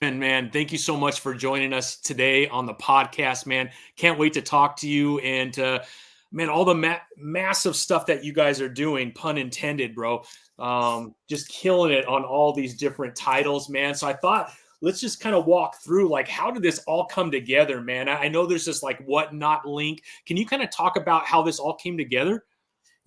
And man, thank you so much for joining us today on the podcast, man. Can't wait to talk to you and man, all the massive stuff that you guys are doing, pun intended, bro. Just killing it on all these different titles, man. So I thought let's just kind of walk through like how did this all come together, man? I know there's this like whatnot link. Can you kind of talk about how this all came together?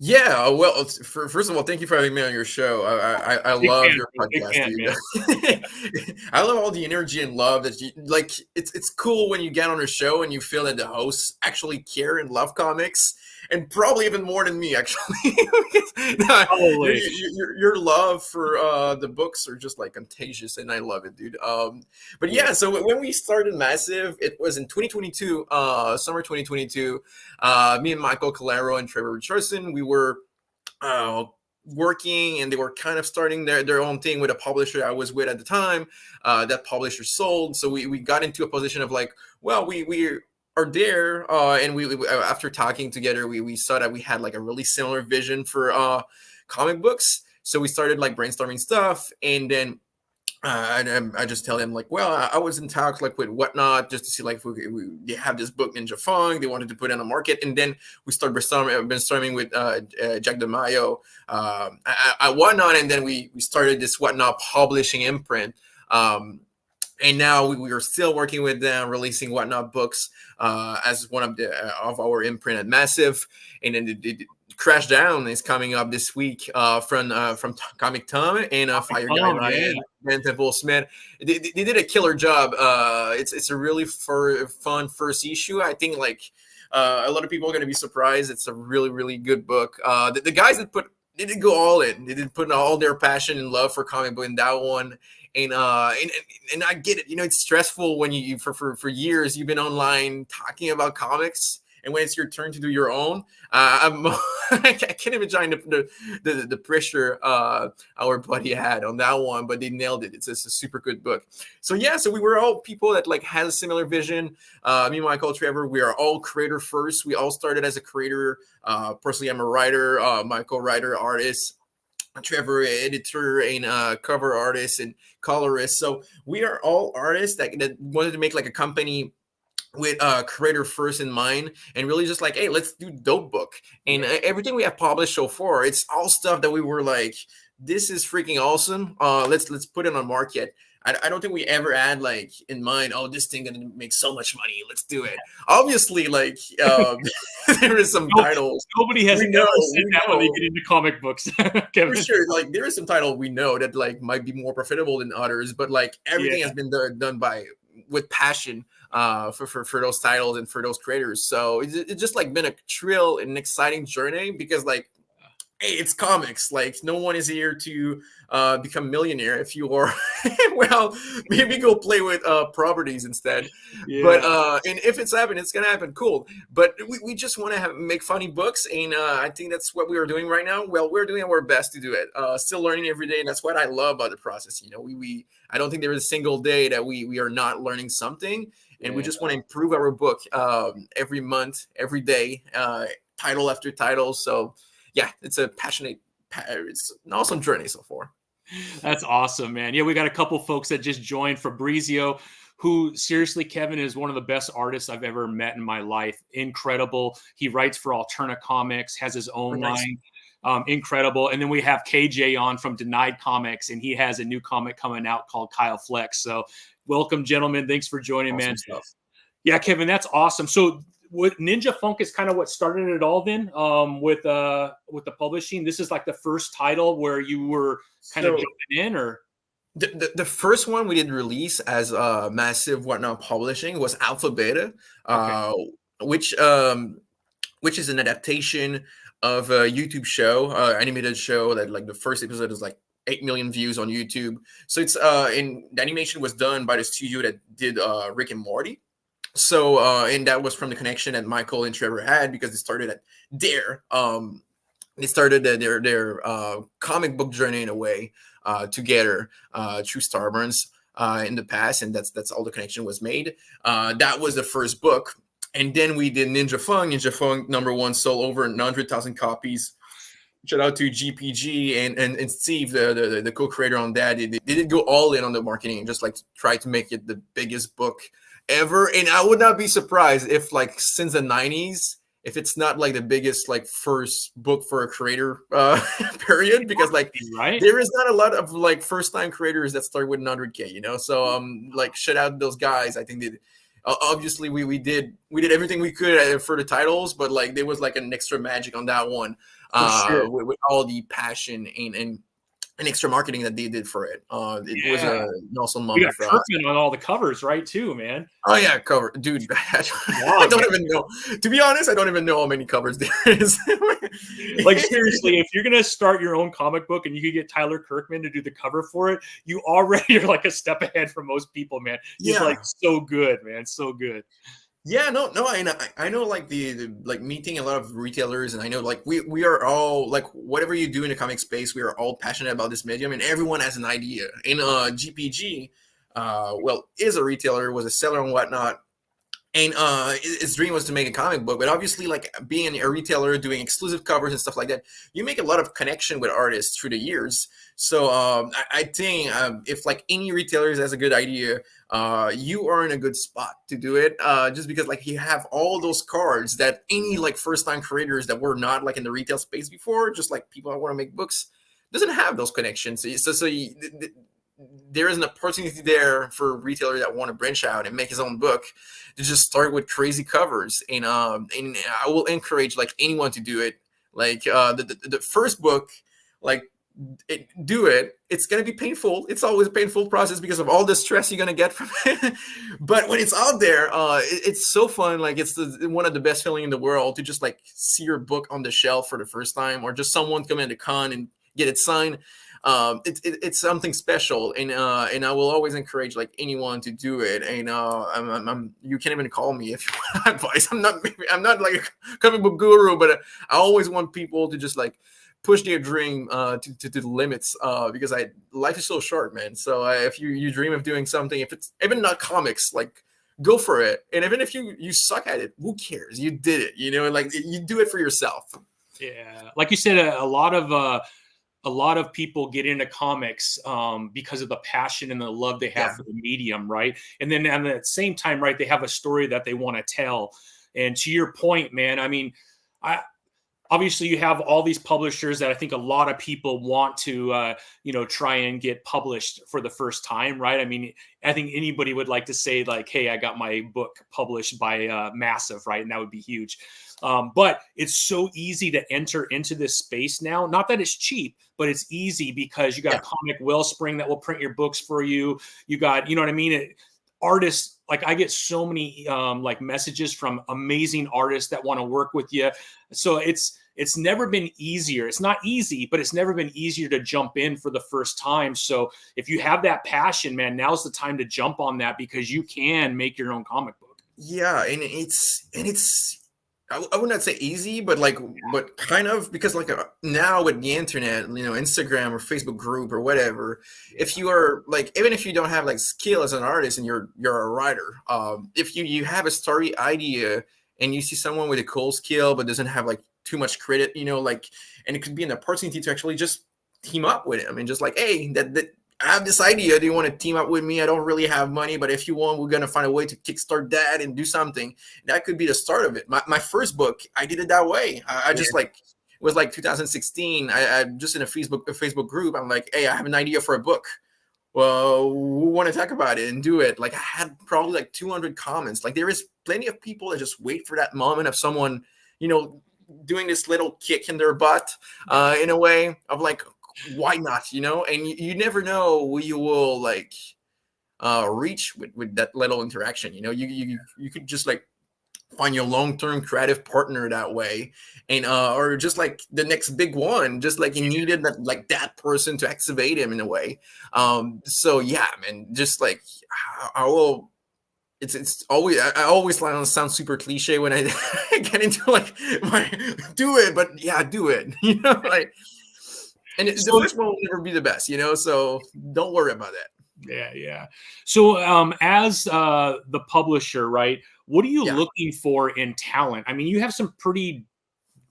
Yeah, well, first of all, thank you for having me on your show. I Big love fan, your bro. Big podcast, fan, dude. man. I love all the energy and love that you like. It's cool when you get on a show and you feel that the hosts actually care and love comics, and probably even more than me, actually. No, your, Probably. your love for the books are just like contagious, and I love it, dude. But Yeah. yeah, so when we started Massive, it was in 2022, summer 2022. Me and Michael Calero and Trevor Richardson, we were uh, working, and they were kind of starting their own thing with a publisher I was with at the time. That publisher sold, so we got into a position of like, well, we are there, and we after talking together, we saw that we had like a really similar vision for comic books. So we started like brainstorming stuff, and then I just tell him like, well, I was in talks like with Whatnot just to see like if they have this book Ninja Funk they wanted to put on the market, and then we start brainstorming with Jack DeMaio at Whatnot, and then we started this Whatnot publishing imprint. And now we are still working with them, releasing Whatnot books as one of the of our imprint at Massive, and then the Crash Down is coming up this week from Comic Tom and Fire Guy Oh, yeah. Ryan and Temple Smith. They did a killer job. It's a really fun first issue. I think like a lot of people are going to be surprised. It's a really good book. The guys that they did go all in. They did put all their passion and love for comic book in that one. And I get it. You know, it's stressful when you for years you've been online talking about comics, and when it's your turn to do your own, I can't imagine the pressure our buddy had on that one, but they nailed it. It's a super good book. So yeah, so we were all people that like had a similar vision. Me, Michael, Trevor, we are all creator first. We all started as a creator. Personally, I'm a writer. Michael, writer, artist. Trevor, editor and cover artist and colorist. So we are all artists that wanted to make like a company with creator first in mind, and really just like, hey, let's do dope book. And everything we have published so far, it's all stuff that we were like, this is freaking awesome. Let's put it on market. I don't think we ever had like in mind, oh, this thing gonna make so much money, let's do it. Obviously, like there is some titles Nobody has we ever know, said that when they get into comic books, for Kevin. sure. Like there is some title we know that like might be more profitable than others, but like everything Yeah. has been done by with passion for those titles and for those creators. So it's just like been a thrill and exciting journey, because like, hey, it's comics. Like no one is here to become a millionaire. If you are, well, maybe go play with properties instead. But Yeah. and if it's happening, it's gonna happen. Cool. But we just want to make funny books, and I think that's what we are doing right now. Well, we're doing our best to do it. Still learning every day, and that's what I love about the process. You know, we I don't think there is a single day that we are not learning something, and we Yeah. just want to improve our book every month, every day, title after title. So yeah, it's it's an awesome journey so far. That's awesome, man. Yeah, we got a couple folks that just joined. Fabrizio, who seriously, Kevin, is one of the best artists I've ever met in my life. Incredible. He writes for Alterna Comics, has his Oh, own nice. line. Incredible. And then we have KJ on from Denied Comics, and he has a new comic coming out called Kyle Flex. So welcome, gentlemen. Thanks for joining, man. Awesome stuff. Yeah, Kevin, that's awesome. So what Ninja Funk is kind of what started it all then, with the publishing. This is like the first title where you were kind of So jumping in, or the first one we did release as Massive Whatnot Publishing was Alpha Beta, okay. which which is an adaptation of a YouTube show, animated show that like the first episode is like 8 million views on YouTube. So it's and the animation was done by the studio that did Rick and Morty. So and that was from the connection that Michael and Trevor had, because they started at their they started their comic book journey in a way together through Starburns in the past, and that's all the connection was made. That was the first book, and then we did Ninja Funk. Ninja Funk #1 sold over 100,000 copies shout out to GPG and Steve, the co-creator on that. They did go all in on the marketing and just like try to make it the biggest book ever. And I would not be surprised if like since the 90s, if it's not like the biggest like first book for a creator period, because like Right? there is not a lot of like first time creators that start with 100K, you know. So like shout out to those guys. I think they obviously we did everything we could for the titles, but like there was like an extra magic on that one, For sure. with all the passion and extra marketing that they did for it. It was Yeah. an awesome We moment got for us. Kirkman on all the covers, right? Too, man. Oh yeah, cover, dude. Wow, I don't even know. To be honest, I don't even know how many covers there is. Like seriously, if you're gonna start your own comic book and you could get Tyler Kirkman to do the cover for it, you already are like a step ahead from most people, man. He's Yeah. like so good, man. So good. Yeah, no, I know like the like meeting a lot of retailers, and I know like we are all like whatever you do in the comic space, we are all passionate about this medium, and everyone has an idea. And GPG, well, is a retailer, was a seller and whatnot, and his dream was to make a comic book. But obviously, like being a retailer, doing exclusive covers and stuff like that, you make a lot of connection with artists through the years. So I think if like any retailers has a good idea, you are in a good spot to do it. Just because like you have all those cards that any like first time creators that were not like in the retail space before, just like people that want to make books, doesn't have those connections. There is an opportunity there for a retailer that want to branch out and make his own book to just start with crazy covers. And I will encourage like anyone to do it. Like the first book, like do it. It's gonna be painful. It's always a painful process because of all the stress you're gonna get from it. But when it's out there, it's so fun. Like it's one of the best feeling in the world to just like see your book on the shelf for the first time, or just someone come into con and get it signed. It's something special, and I will always encourage like anyone to do it. And you can even call me if you want advice. I'm not like a comic book guru, but I always want people to just like push their dream to the limits, because life is so short, man. So if you dream of doing something, if it's even not comics, like go for it. And even if you suck at it, who cares? You did it, you know, like you do it for yourself. Yeah, like you said, a lot of people get into comics because of the passion and the love they have Yeah. for the medium, right? And then at the same time, right, they have a story that they want to tell. And to your point, man, I mean, obviously you have all these publishers that I think a lot of people want to, try and get published for the first time, right? I mean, I think anybody would like to say like, hey, I got my book published by Massive, right? And that would be huge. But it's so easy to enter into this space now. Not that it's cheap, but it's easy because you got a comic Wellspring that will print your books for you. You got, you know what I mean? Artists, like I get so many like messages from amazing artists that want to work with you. So it's never been easier. It's not easy, but it's never been easier to jump in for the first time. So if you have that passion, man, now's the time to jump on that because you can make your own comic book. Yeah, and it's I would not say easy, but like, but kind of, because like now with the internet, you know, Instagram or Facebook group or whatever, if you are like, even if you don't have like skill as an artist and you're a writer, if you have a story idea and you see someone with a cool skill but doesn't have like too much credit, you know, like, and it could be an opportunity to actually just team up with him and just like, hey, that I have this idea. Do you want to team up with me? I don't really have money, but if you want, we're going to find a way to kickstart that and do something. That could be the start of it. My first book, I did it that way. I just like, it was like 2016. I just in a Facebook group, I'm like, hey, I have an idea for a book. Well, we want to talk about it and do it. Like I had probably like 200 comments. Like there is plenty of people that just wait for that moment of someone, you know, doing this little kick in their butt, in a way of like, why not, you know? And you never know who you will like reach with that little interaction, you know. You could just like find your long-term creative partner that way, and or just like the next big one, just like you needed that person to activate him in a way. So yeah, man, just like I will, it's always, I always sound super cliche when I get into like my do it, but yeah, do it, you know, like. And the first one will never be the best, you know, so don't worry about that. Yeah. So as the publisher, right, what are you Yeah. looking for in talent? I mean, you have some pretty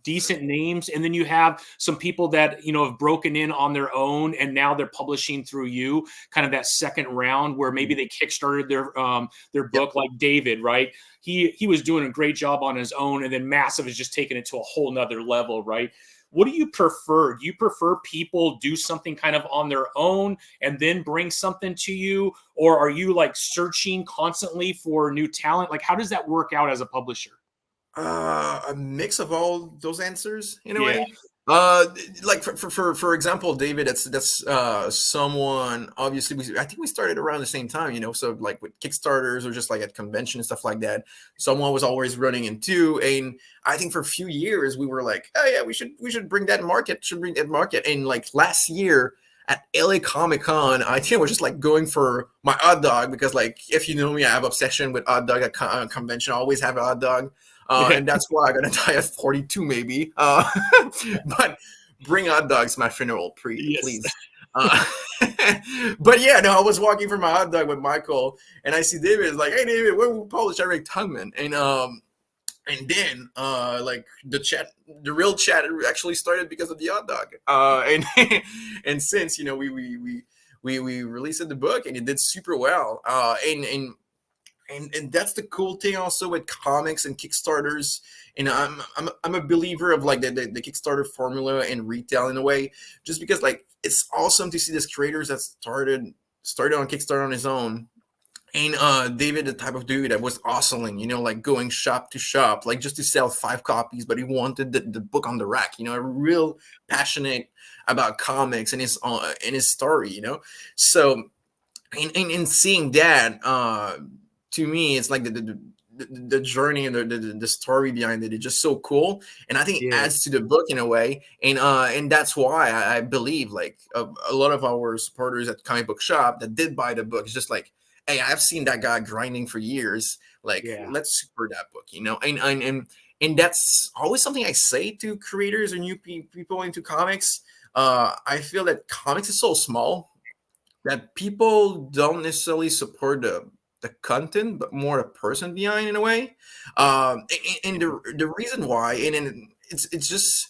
decent names, and then you have some people that have broken in on their own, and now they're publishing through you. Kind of that second round where maybe they kickstarted their book, like David, right? He was doing a great job on his own, and then Massive has just taken it to a whole nother level, right? What do you prefer? Do you prefer people do something kind of on their own and then bring something to you? Or are you like searching constantly for new talent? Like, how does that work out as a publisher? A mix of all those answers in a Yeah. way. Like for example, David, that's someone, obviously I think we started around the same time, so like with Kickstarters or just like at convention and stuff like that. Someone was always running into, and I think for a few years we were like, oh yeah, we should bring that market, and like last year at LA Comic Con, I think I was just like going for my hot dog, because like, if you know me, I have obsession with hot dog at convention. I always have a hot dog. And that's why I'm gonna die at 42, maybe. But bring hot dogs to my funeral, please. But yeah, no, I was walking for my hot dog with Michael, and I see David. It's like, hey, David, when we publish Eric Tungman? And then like the real chat actually started because of the hot dog. And since we released the book, and it did super well. And that's the cool thing also with comics and Kickstarters. And I'm a believer of like the Kickstarter formula and retail in a way, just because like it's awesome to see these creators that started on Kickstarter on his own. And David, the type of dude that was hustling, like going shop to shop, like just to sell 5 copies, but he wanted the book on the rack, a real passionate about comics and his story, So in seeing that, to me, it's like the journey and the story behind it is just so cool, and I think it adds to the book in a way, and that's why I believe like a lot of our supporters at Comic Book Shop that did buy the book is just like, hey, I've seen that guy grinding for years, like let's support that book, and that's always something I say to creators or new people into comics. I feel that comics is so small that people don't necessarily support the content, but more the person behind in a way. And the reason why, and it's just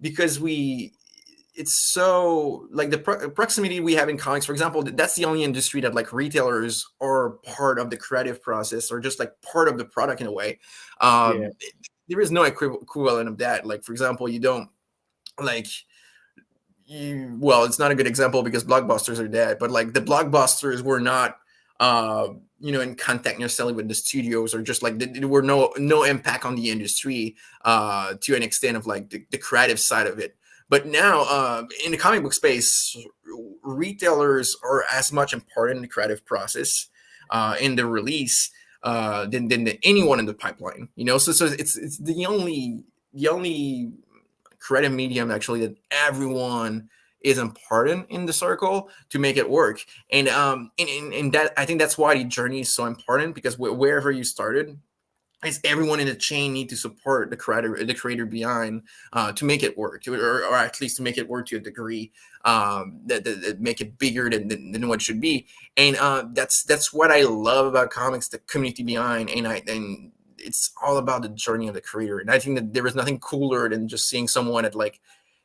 because it's so like the proximity we have in comics, for example, that's the only industry that like retailers are part of the creative process, or just like part of the product in a way. There is no equivalent of that. Like, for example, you don't like, well, it's not a good example because blockbusters are dead, but like the blockbusters were not in contact necessarily with the studios, or just like there were no impact on the industry to an extent of like the creative side of it. But now in the comic book space, retailers are as much important in the creative process in the release than anyone in the pipeline, so it's the only creative medium actually that everyone is important in the circle to make it work. And that, I think that's why the journey is so important, because wherever you started, is everyone in the chain need to support the creator behind to make it work, or at least to make it work to a degree that make it bigger than what it should be. And that's what I love about comics, the community behind, and it's all about the journey of the creator. And I think that there is nothing cooler than just seeing someone that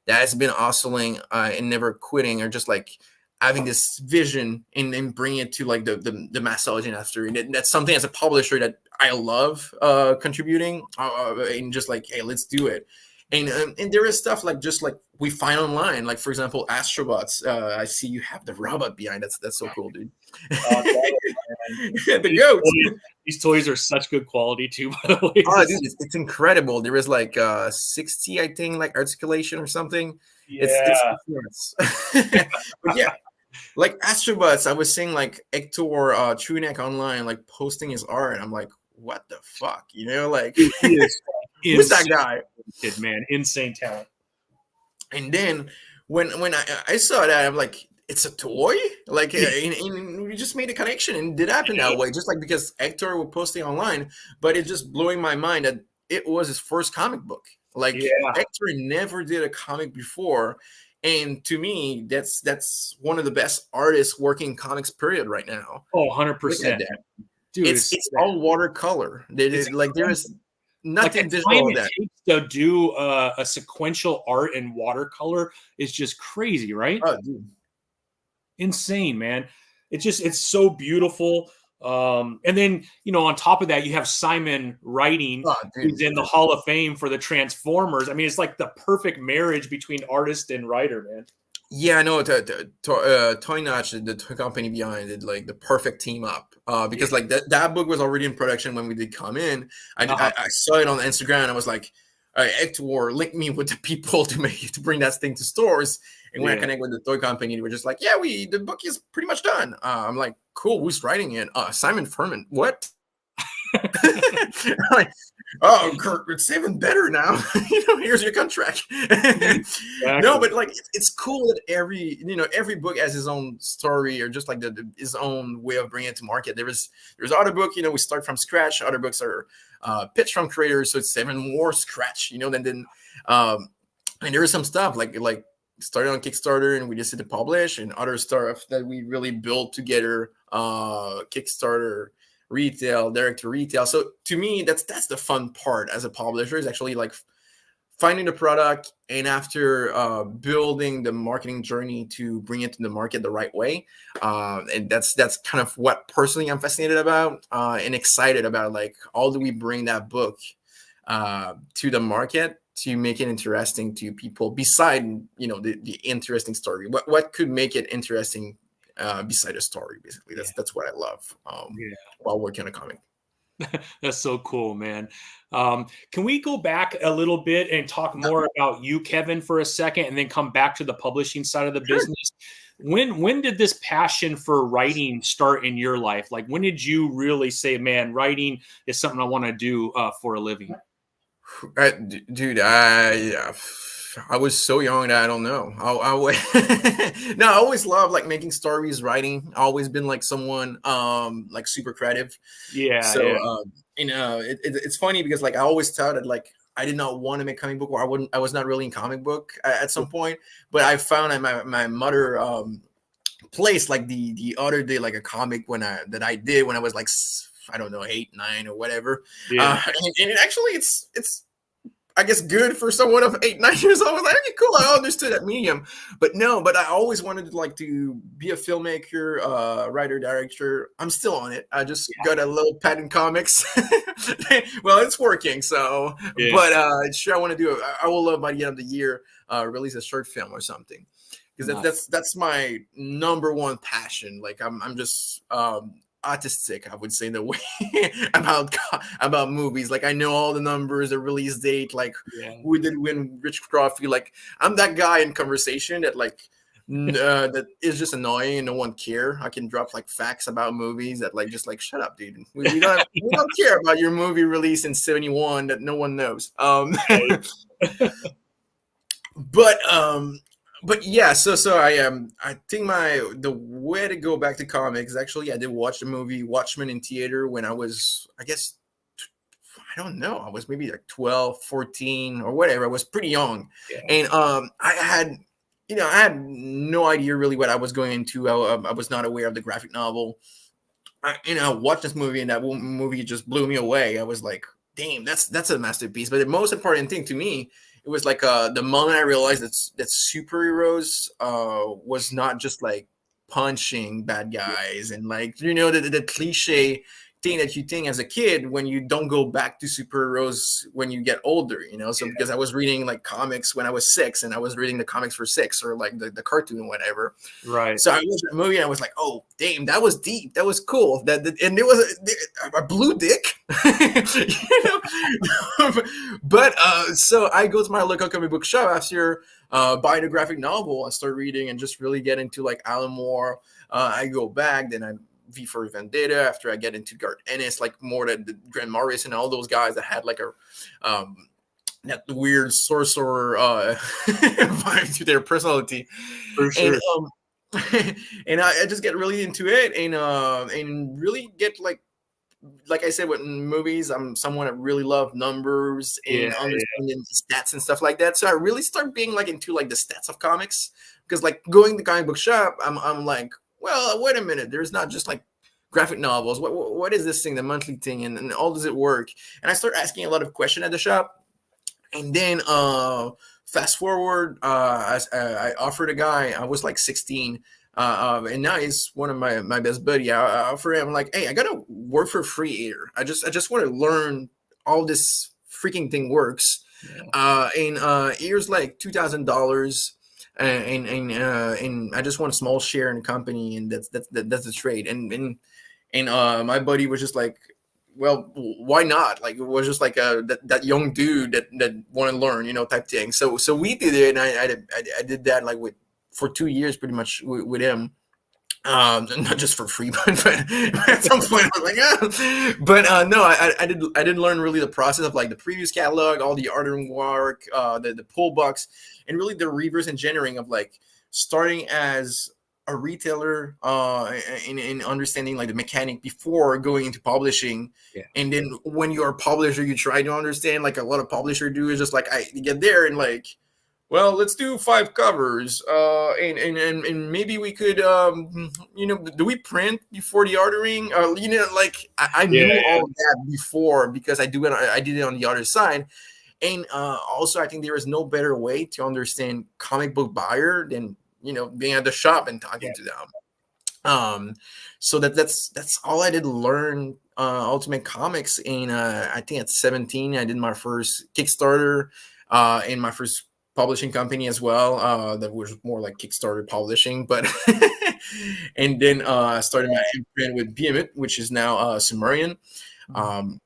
has been hustling and never quitting, or just like having this vision and bringing it to like the mass audience after. And that's something as a publisher that I love contributing and just like, hey, let's do it. And there is stuff like just like we find online, like for example, Astrobots. I see you have the robot behind. That's so cool, dude. The goat. These toys are such good quality too, by the way. Oh, dude, it's incredible. There is like 60, I think, like articulation or something. It's but yeah, like Astrobots. I was seeing like Hector Trueneck online, like posting his art. I'm like, what the fuck, like who's that guy? Kid, man, insane talent. And then when I saw that, I'm like, it's a toy, like, and we just made a connection, and it did happen that way, just like because Hector was posting online. But it's just blowing my mind that it was his first comic book. Like Hector never did a comic before, and to me, that's one of the best artists working comics period right now. Oh, 100%. Dude, it's all watercolor. Like there is Like nothing the time digital of it that. takes to do a sequential art and watercolor is just crazy, right? Oh, dude. Insane, man. It's so beautiful. And then on top of that, you have Simon writing, Oh, dude. who's in the Hall of Fame for the Transformers. I mean, it's like the perfect marriage between artist and writer, man. Yeah, no, Toy Notch, the toy company behind it, like the perfect team up. Yeah. Because like that book was already in production when we did come in. Uh-huh. I saw it on Instagram and I was like, Hector, link me with the people to bring that thing to stores. And when I Yeah. connect with the toy company, they were just like, yeah, the book is pretty much done. I'm like, cool, who's writing it? Simon Furman. What? Like, oh, Kurt, it's even better now. Here's your contract. No, Exactly. but like it's cool that every book has his own story or just like his own way of bringing it to market. There's other book, we start from scratch. Other books are pitched from creators, so it's even more scratch. And there is some stuff like started on Kickstarter and we decided to publish, and other stuff that we really built together. Kickstarter, retail, direct to retail. So to me, that's the fun part as a publisher, is actually like finding the product and after building the marketing journey to bring it to the market the right way. And that's kind of what personally I'm fascinated about and excited about. Like, how do we bring that book to the market to make it interesting to people beside the interesting story? What could make it interesting beside a story? Basically, Yeah. that's what I love Yeah. while working on a comic. That's so cool, man. Can we go back a little bit and talk Yeah, more about you, Kevin, for a second, and then come back to the publishing side of the sure. business? When did this passion for writing start in your life? Like, when did you really say, "Man, writing is something I want to do for a living"? Dude, I was so young that I don't know. No, I always loved like making stories, writing. I always been like someone like super creative. Yeah, So yeah, it's funny because like I always thought that like I did not want to make comic book, or I was not really in comic book at some point. But I found at my mother placed like the other day like a comic that I did when I was like I don't know, 8, 9 or whatever. yeah, And actually it's I guess good for someone of 8, 9 years old. I was like, okay, cool. I understood that medium, but no. But I always wanted to like to be a filmmaker, writer, director. I'm still on it. I just got a little pad in comics. Well, it's working. So, yeah. but sure, I want to do it. I will love by the end of the year release a short film or something, because Nice. that's my number one passion. Like I'm just autistic, I would say, in the way about movies. Like I know all the numbers, the release date, like Yeah. who did win which trophy. Like I'm that guy in conversation that like that is just annoying and no one care. I can drop like facts about movies that like just like shut up, dude. We don't care about your movie released in '71 that no one knows. But yeah, so I think the way to go back to comics, actually I did watch the movie Watchmen in theater when I was, I guess, I don't know, I was maybe like 12, 14 or whatever. I was pretty young. Yeah. And I had no idea really what I was going into. I was not aware of the graphic novel. I watched this movie, and that movie just blew me away. I was like, damn, that's a masterpiece. But the most important thing to me, it was like the moment I realized that superheroes was not just like punching bad guys and like the cliche thing that you think as a kid when you don't go back to superheroes when you get older. So because I was reading like comics when I was 6, and I was reading the comics for 6, or like the cartoon or whatever. Right. So I watched that movie and I was like, "Oh, damn, that was deep. That was cool." And it was a blue dick, But so I go to my local comic book shop after buying a graphic novel. I start reading and just really get into like Alan Moore. I go back, then I V for Vendetta. After I get into Garth Ennis, like more the Grant Morrison and all those guys that had like a that weird sorcerer vibe to their personality. For And sure. and I just get really into it, and really get like I said with movies, I'm someone that really love numbers Yeah. and understanding stats and stuff like that. So I really start being like into like the stats of comics, because like going to the comic book shop, I'm like, well, wait a minute, there's not just like graphic novels. What is this thing, the monthly thing, and how does it work? And I start asking a lot of questions at the shop. And then fast forward, I offered a guy, I was like 16, and now he's one of my best buddy. I offered him, like, hey, I gotta work for free here. I just want to learn all this freaking thing works. And here's like $2,000. And I just want a small share in the company, and that's the trade. And my buddy was just like, well, why not? Like, it was just like that young dude that want to learn, type thing. So we did it, and I did that like for 2 years pretty much with him. Not just for free, but at some point I was like, no, I didn't learn really the process of like the previous catalog, all the art and work, the pull box, and really the reverse engineering of like starting as a retailer, in understanding like the mechanic before going into publishing. And then when you're a publisher, you try to understand, like a lot of publishers do, is just like, you get there and like, well, let's do 5 covers, and maybe we could, do we print before the ordering? Like I knew all of that before, because I did it on the other side. And also, I think there is no better way to understand comic book buyer than being at the shop and talking to them. So that's all I did learn Ultimate Comics. And I think at 17, I did my first Kickstarter, in my first publishing company as well. That was more like Kickstarter publishing, but and then I started my imprint with Behemoth, which is now Sumerian. And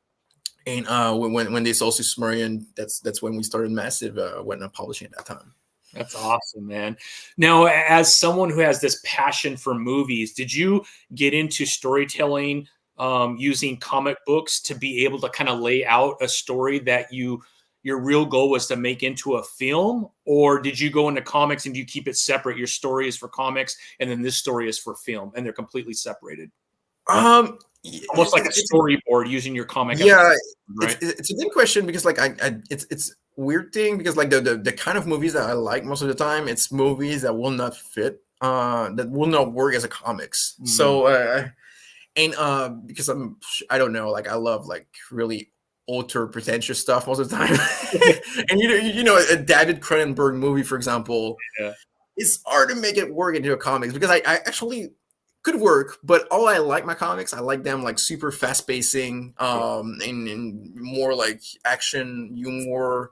when they sold to Sumerian, that's when we started Massive, when publishing at that time. That's awesome, man. Now, as someone who has this passion for movies, did you get into storytelling using comic books to be able to kind of lay out a story that your real goal was to make into a film? Or did you go into comics and you keep it separate? Your story is for comics, and then this story is for film, and they're completely separated. Almost like a storyboard using your comic. Yeah, right? It's a good question, because like it's weird thing, because like the kind of movies that I like most of the time, it's movies that will not fit, that will not work as a comics. So and because I don't know, like I love like really ultra pretentious stuff most of the time. And a David Cronenberg movie, for example, it's hard to make it work into a comics, because I actually could work, but all I like my comics, I like them like super fast pacing, and more like action humor.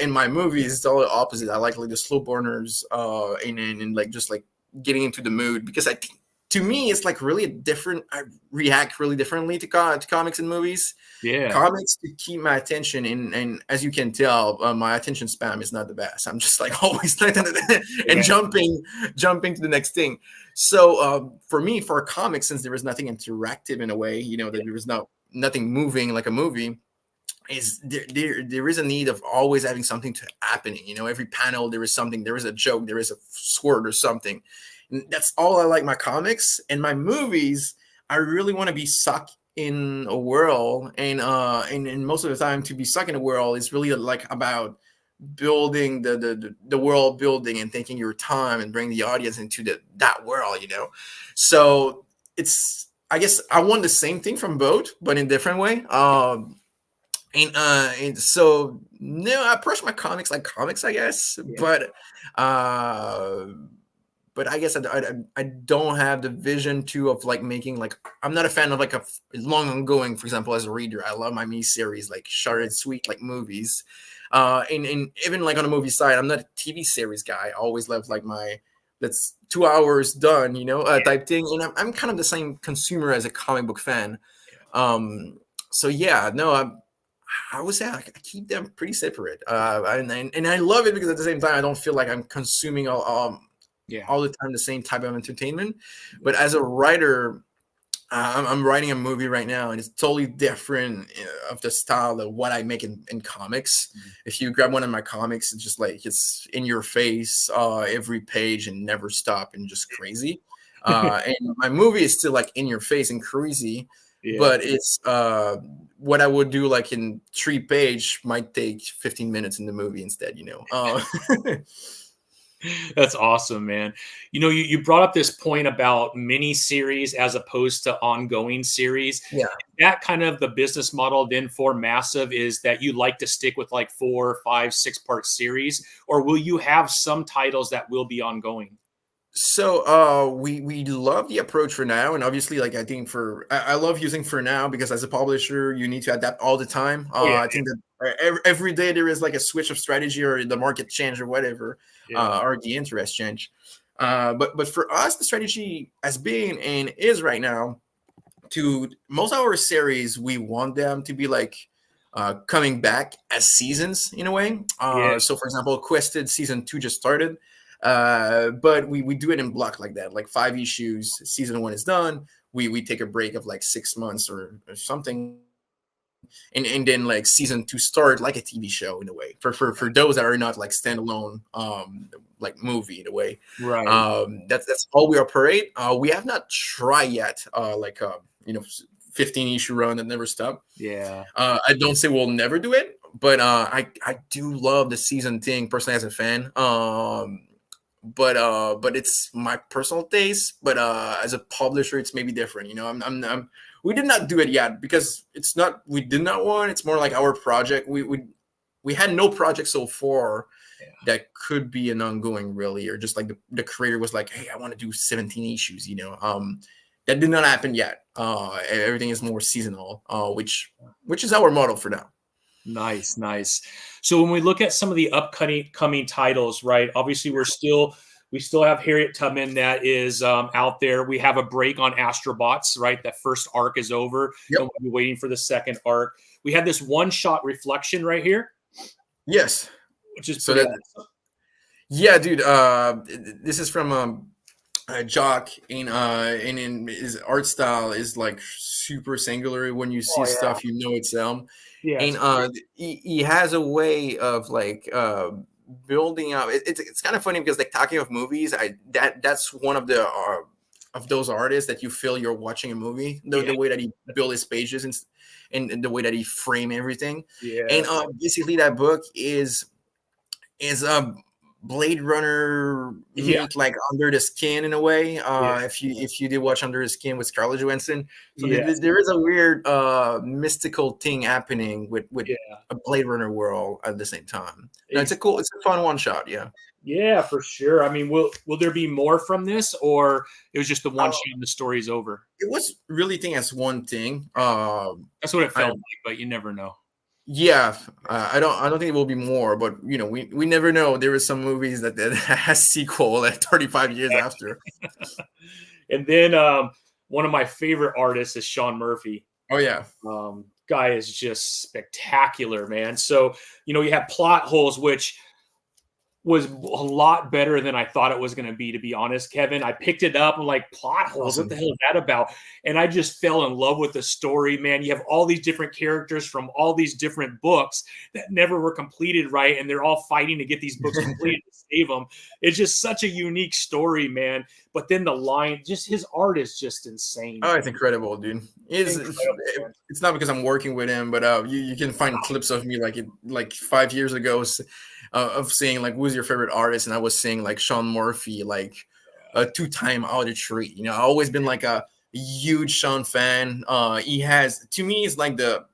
In my movies, it's all the opposite. I like the slow burners, and like just like getting into the mood, because I think, to me, it's like really different. I react really differently to comics and movies. Comics to keep my attention, and as you can tell, my attention span is not the best. I'm just like always like and jumping to the next thing. So for me, for a comic, since there is nothing interactive in a way, that there is nothing moving like a movie, is there is a need of always having something to happening. Every panel there is something, there is a joke, there is a sword or something. And that's all I like my comics. And my movies, I really want to be sucked in a world, and most of the time, to be stuck in a world is really like about building the world building, and taking your time and bring the audience into that world. So it's, I guess I want the same thing from both, but in different way. And so no, I approach my comics like comics, I guess, but I guess I don't have the vision of like making, like, I'm not a fan of like a long ongoing, for example, as a reader. I love my miniseries, like short and sweet, like movies. And even like on the movie side, I'm not a TV series guy. I always love like that's 2 hours done, type thing. And I'm kind of the same consumer as a comic book fan. So yeah, no, I would say I keep them pretty separate. And I love it, because at the same time, I don't feel like I'm consuming all the time the same type of entertainment. But as a writer, I'm writing a movie right now, and it's totally different of the style of what I make in comics. If you grab one of my comics, it's just like it's in your face every page and never stop and just crazy. And my movie is still like in your face and crazy, but it's what I would do like in 3 page might take 15 minutes in the movie instead. That's awesome, man. You brought up this point about mini series as opposed to ongoing series. Yeah. That kind of the business model then for Massive is that you like to stick with like 4, 5, 6 part series, or will you have some titles that will be ongoing? So we love the approach for now, and obviously like I think I love using for now because as a publisher you need to adapt all the time. Oh yeah, I think that every day there is like a switch of strategy or the market change or whatever, yeah, or the interest change. But for us the strategy has been and is right now to most of our series we want them to be like coming back as seasons in a way. yeah, So for example, Quested season 2 just started, but we do it in block like that, like 5 issues. Season 1 is done. We take a break of like 6 months or something, and then like season 2 start like a TV show in a way for those that are not like standalone like movie in a way. right, That's how we operate. We have not tried yet like 15 issue run that never stop. yeah, I don't say we'll never do it, but I do love the season thing personally as a fan. But it's my personal taste. But as a publisher, it's maybe different. We did not do it yet because it's not we did not want. It's more like our project. We had no project so far yeah. that could be an ongoing really, or just like the creator was like, hey, I want to do 17 issues. That did not happen yet. Everything is more seasonal, which is our model for now. Nice, nice. So when we look at some of the upcoming coming titles, right? Obviously, we still have Harriet Tubman that is out there. We have a break on Astrobots, right? That first arc is over, Yep. and we'll be waiting for the second arc. We have this one-shot reflection right here, Yes. which is So pretty that awesome. yeah, dude. This is from Jock, and in his art style is like super singular. When you see Oh yeah, stuff, it's him. yeah, And it's great. he has a way of like building up. It's kind of funny because like talking of movies, that's one of those artists that you feel you're watching a movie. The, Yeah, the way that he built his pages and the way that he frame everything. yeah, And basically that book is a Blade Runner yeah, meet like Under the Skin in a way. yeah, If you did watch Under the Skin with Scarlett Johansson, so yes, there is a weird mystical thing happening with yeah. a Blade Runner world at the same time. No, Exactly. it's a fun one shot. Yeah. Yeah, for sure. I mean, will there be more from this, or it was just the one Uh, shot and the story's over? it was really thing as one thing. That's what it I felt like, but you never know. Yeah, I don't think it will be more, but we never know. There is some movies that has sequel at 35 years after. And then one of my favorite artists is Sean Murphy. Oh yeah. Guy is just spectacular, man. So, you have plot holes, which was a lot better than I thought it was going to be honest, Kevin. I picked it up and like plot holes. What Awesome. the hell is that about? And I just fell in love with the story, man. You have all these different characters from all these different books that never were completed, right? And they're all fighting to get these books completed to save them. It's just such a unique story, man. But then the line, just his art is just insane. Oh, it's incredible, dude. It's not because I'm working with him, but you can find clips of me like 5 years ago of saying like who's your favorite artist, and I was saying like Sean Murphy, like a 2-time out of tree. I've always been like a huge Sean fan. He has to me is like the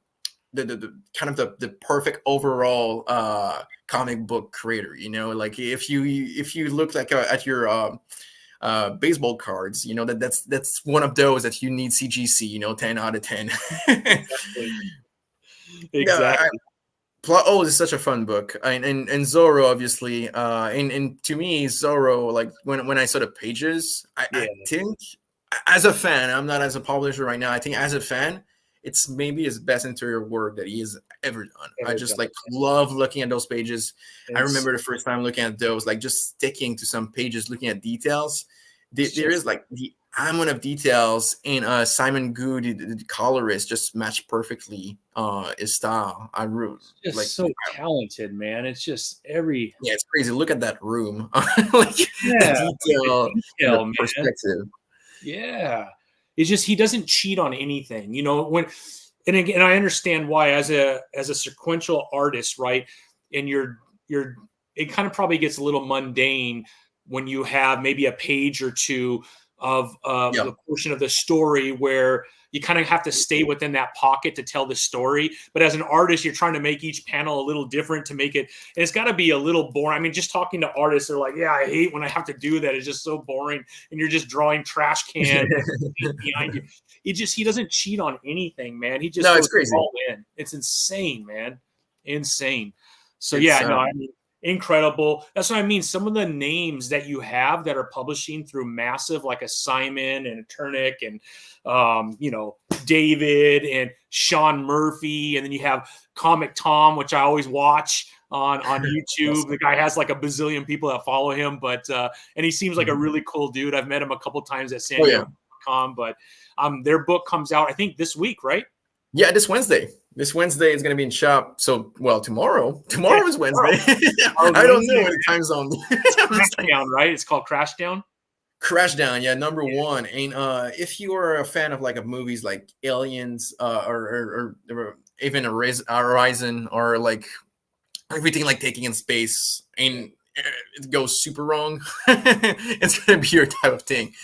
kind of the perfect overall comic book creator. Like if you look like at your baseball cards, that's one of those that you need CGC, 10 out of 10. Exactly. Yeah, Exactly. Oh, it's such a fun book, and Zorro obviously, and to me Zorro, like when I saw the pages, Yeah. I think as a fan, I'm not as a publisher right now, I think as a fan it's maybe his best interior work that he has ever done. I Ever just done. like love looking at those pages. I It's remember the first time looking at those, like just sticking to some pages, looking at details. There just is like the amount of details in Simon Good, the colorist, just matched perfectly his style. I really just like. so talented, man. It's just every Yeah, it's crazy. Look at that room, like the yeah, detail and the detail, man. perspective. Yeah. It's just he doesn't cheat on anything. When and again, I understand why as a sequential artist, right? And you're it kind of probably gets a little mundane when you have maybe a page or two of Yeah. the portion of the story where you kind of have to stay within that pocket to tell the story. But as an artist, you're trying to make each panel a little different to make it, and it's got to be a little boring. I mean, just talking to artists, they're like, yeah, I hate when I have to do that. It's just so boring. And you're just drawing trash cans behind you. He doesn't cheat on anything, man. He just No, it's goes crazy. all in. It's insane, man. Insane. So It's yeah, no, I mean, incredible. That's what I mean. Some of the names that you have that are publishing through massive, like a Simon and a Turnick and David and Sean Murphy, and then you have Comic Tom, which I always watch on YouTube. The guy has like a bazillion people that follow him, but and he seems like a really cool dude. I've met him a couple times at San Diego Comic-Con, but their book comes out, I think, this week, right? Yeah, this Wednesday. This Wednesday is going to be in shop. So, well, tomorrow. Tomorrow is Wednesday. I don't know what time zone. Crashdown, right? It's called Crashdown. Crashdown, yeah, number one. And if you are a fan of like of movies like Aliens, or even Horizon, or like everything like Taking in Space, and it goes super wrong, it's gonna be your type of thing.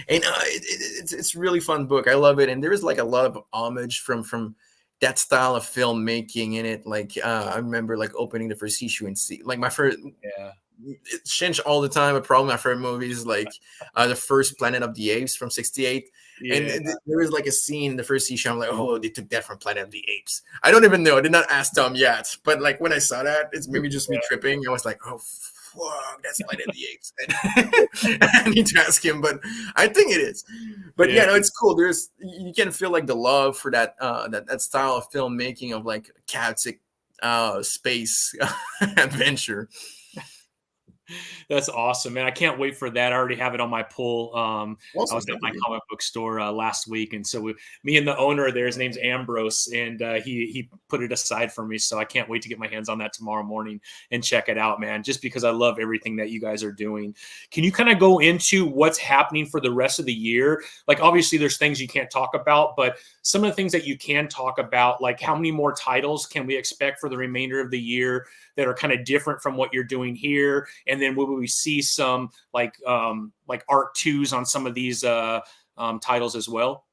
And it's really fun book. I love it, and there is like a lot of homage from that style of filmmaking in it. Like I remember like opening the first issue and see like my first. Yeah. It changed all the time. A problem my favorite movies like the first Planet of the Apes from '68. Yeah. And there was like a scene in the first issue. I'm like, oh, they took that from Planet of the Apes. I don't even know. I did not ask Tom yet. But like when I saw that, it's maybe just me tripping. I was like, oh, fuck, that's Planet of the Apes. I need to ask him, but I think it is. But yeah, no, it's cool. You can feel like the love for that that style of filmmaking of like chaotic space adventure. That's awesome, man. I can't wait for that. I already have it on my pull. I was at my comic book store last week, and so me and the owner there, his name's Ambrose, and he put it aside for me. So I can't wait to get my hands on that tomorrow morning and check it out, man, just because I love everything that you guys are doing. Can you kind of go into what's happening for the rest of the year? Like, obviously, there's things you can't talk about, but some of the things that you can talk about, like how many more titles can we expect for the remainder of the year that are kind of different from what you're doing here? And then will we see some like art twos on some of these titles as well?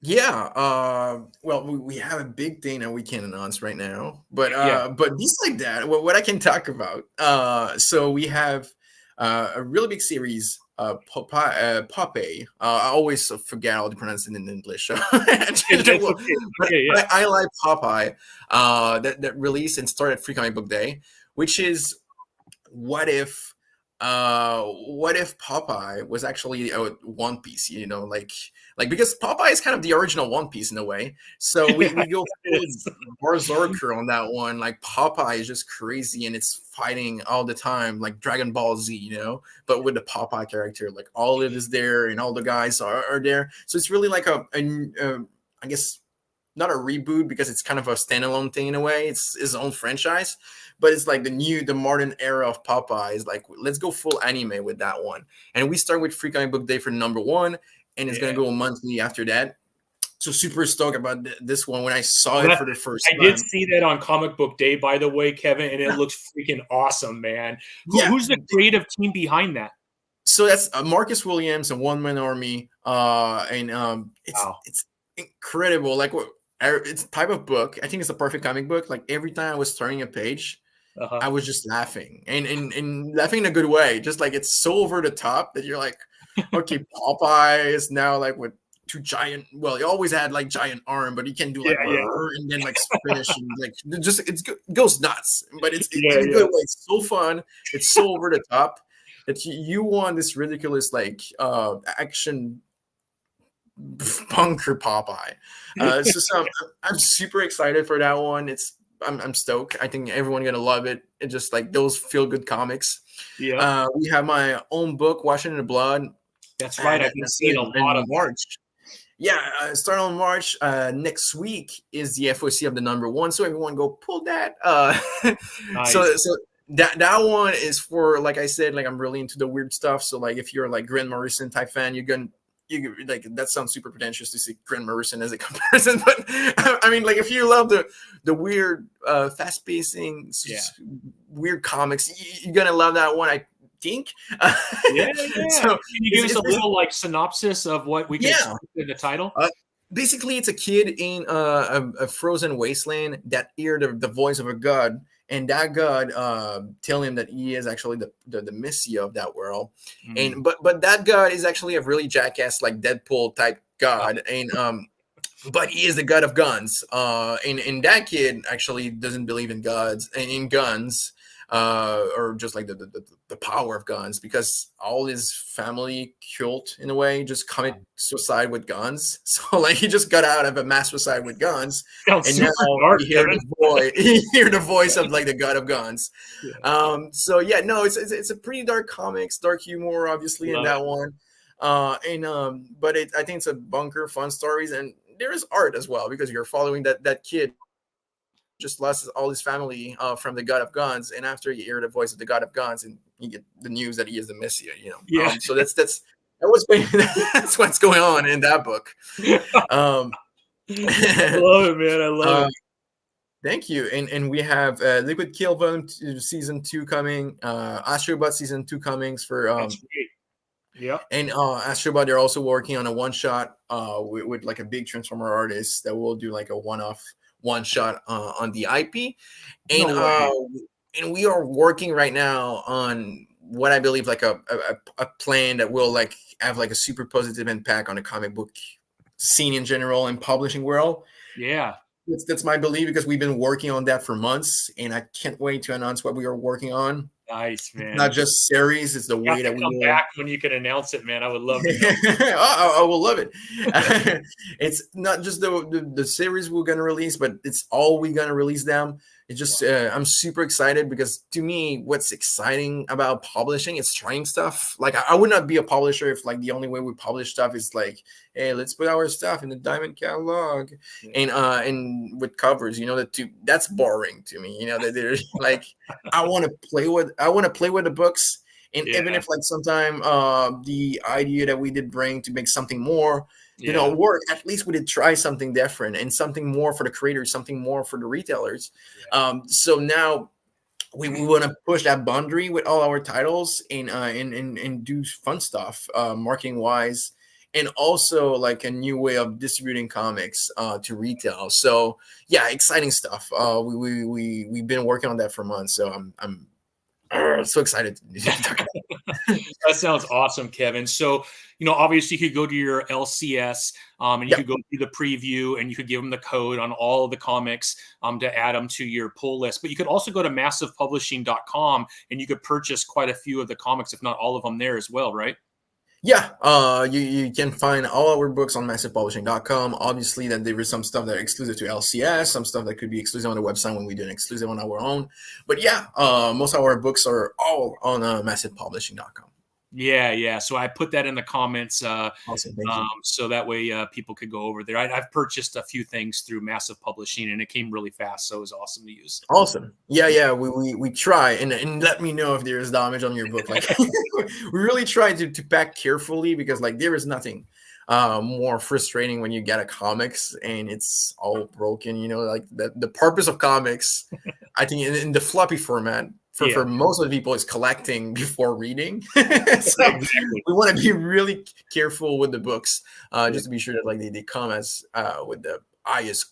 Yeah. Well, we have a big thing that we can't announce right now, but besides that, what I can talk about. So we have a really big series. Popeye. I always forget how to pronounce it in English. I like Popeye. That released and started Free Comic Book Day, which is what if Popeye was actually a One Piece, like because Popeye is kind of the original One Piece in a way. So we go berserker on that one. Like Popeye is just crazy and it's fighting all the time, like Dragon Ball Z, but with the Popeye character, like all of it is there and all the guys are there. So it's really like a I guess not a reboot because it's kind of a standalone thing in a way. It's his own franchise, but it's like the modern era of Popeye is like, let's go full anime with that one. And we start with Free Comic Book Day for number one, and it's going to go monthly after that. So super stoked about this one when I saw it for the first time. I did see that on Comic Book Day, by the way, Kevin, and it looks freaking awesome, man. Who's the creative team behind that? So that's Marcus Williams and One Man Army, and it's incredible. Like it's a type of book. I think it's a perfect comic book. Like every time I was turning a page, I was just laughing and laughing in a good way. Just like it's so over the top that you're like, okay, Popeye is now like with two giant. Well, he always had like giant arm, but he can do like and then like finish and like just it goes nuts. But it's in a good way. It's so fun. It's so over the top that you want this ridiculous like action punker Popeye. So I'm super excited for that one. I'm stoked. I think everyone's gonna love it. It's just like those feel good comics. Yeah. We have my own book, Washing in the Blood. That's right. I've been seeing a lot of March. Yeah, start on March. Next week is the FOC of the number one. So everyone go pull that. Nice. So that one is for, like I said, like I'm really into the weird stuff. So like if you're like Grant Morrison type fan, you're gonna you like that sounds super pretentious to see Grant Morrison as a comparison, but I mean, like if you love the weird, fast pacing, Yeah. weird comics, you're gonna love that one, I think. Yeah. So Can you give us a little like synopsis of what we can yeah. expect in the title? Basically, it's a kid in a frozen wasteland that hear the voice of a god, and that god tell him that he is actually the messiah of that world. And but that god is actually a really jackass, like Deadpool type god, and but he is the god of guns. And that kid actually doesn't believe in gods and in guns, or just like the power of guns, because all his family cult in a way just commit suicide with guns. So like he just got out of a mass suicide with guns, Sounds and super now dark, you hear Kevin. the voice, you hear the voice of like the god of guns. Yeah. So yeah, no, it's a pretty dark comics, dark humor, obviously in Love that one. But I think it's a bunker fun stories, and there is art as well, because you're following that kid just lost all his family from the god of guns, and after you hear the voice of the god of guns, and you get the news that he is the messiah, Yeah. So that was that's what's going on in that book. um I love it, man. I love it. Thank you. And we have Liquid Kill Volume season 2 coming, Astrobot season 2 coming for That's great. Yep. and Astrobot, they're also working on a one shot with like a big Transformer artist that will do like a one shot on the IP. And and we are working right now on what I believe like a plan that will like have like a super positive impact on the comic book scene in general and publishing world. Yeah. That's my belief, because we've been working on that for months, and I can't wait to announce what we are working on. Nice, man. Not just series, it's the You way have that to we come will. back when you can announce it, man. I would love to know. I will love it. It's not just the series we're gonna release, but it's all we're gonna release them. It's just I'm super excited, because to me, what's exciting about publishing is trying stuff. Like I would not be a publisher if like the only way we publish stuff is like, hey, let's put our stuff in the Diamond catalog and with covers. That's boring to me. That they're like, I want to play with the books. And even if like sometime the idea that we did bring to make something more did not work, at least we did try something different and something more for the creators, something more for the retailers. So now we want to push that boundary with all our titles and do fun stuff, marketing wise, and also like a new way of distributing comics to retail. So yeah, exciting stuff. We've been working on that for months, so I'm so excited. That sounds awesome, Kevin. So, obviously you could go to your LCS and you could go through the preview, and you could give them the code on all of the comics to add them to your pull list. But you could also go to massivepublishing.com and you could purchase quite a few of the comics, if not all of them there as well, right? Yeah, you can find all our books on massivepublishing.com. Obviously, that there is some stuff that are exclusive to LCS, some stuff that could be exclusive on the website when we do an exclusive on our own. But yeah, most of our books are all on massivepublishing.com. Yeah. So I put that in the comments Awesome, thank you. so that way people could go over there. I've purchased a few things through Massive Publishing, and it came really fast, so it was awesome to use. Awesome. Yeah. We try and let me know if there is damage on your book. Like we really try to pack carefully, because like there is nothing more frustrating when you get a comics and it's all broken. Like the purpose of comics, I think in the floppy format for most of the people is collecting before reading. So exactly. We want to be really careful with the books, just to be sure that like they come as with the highest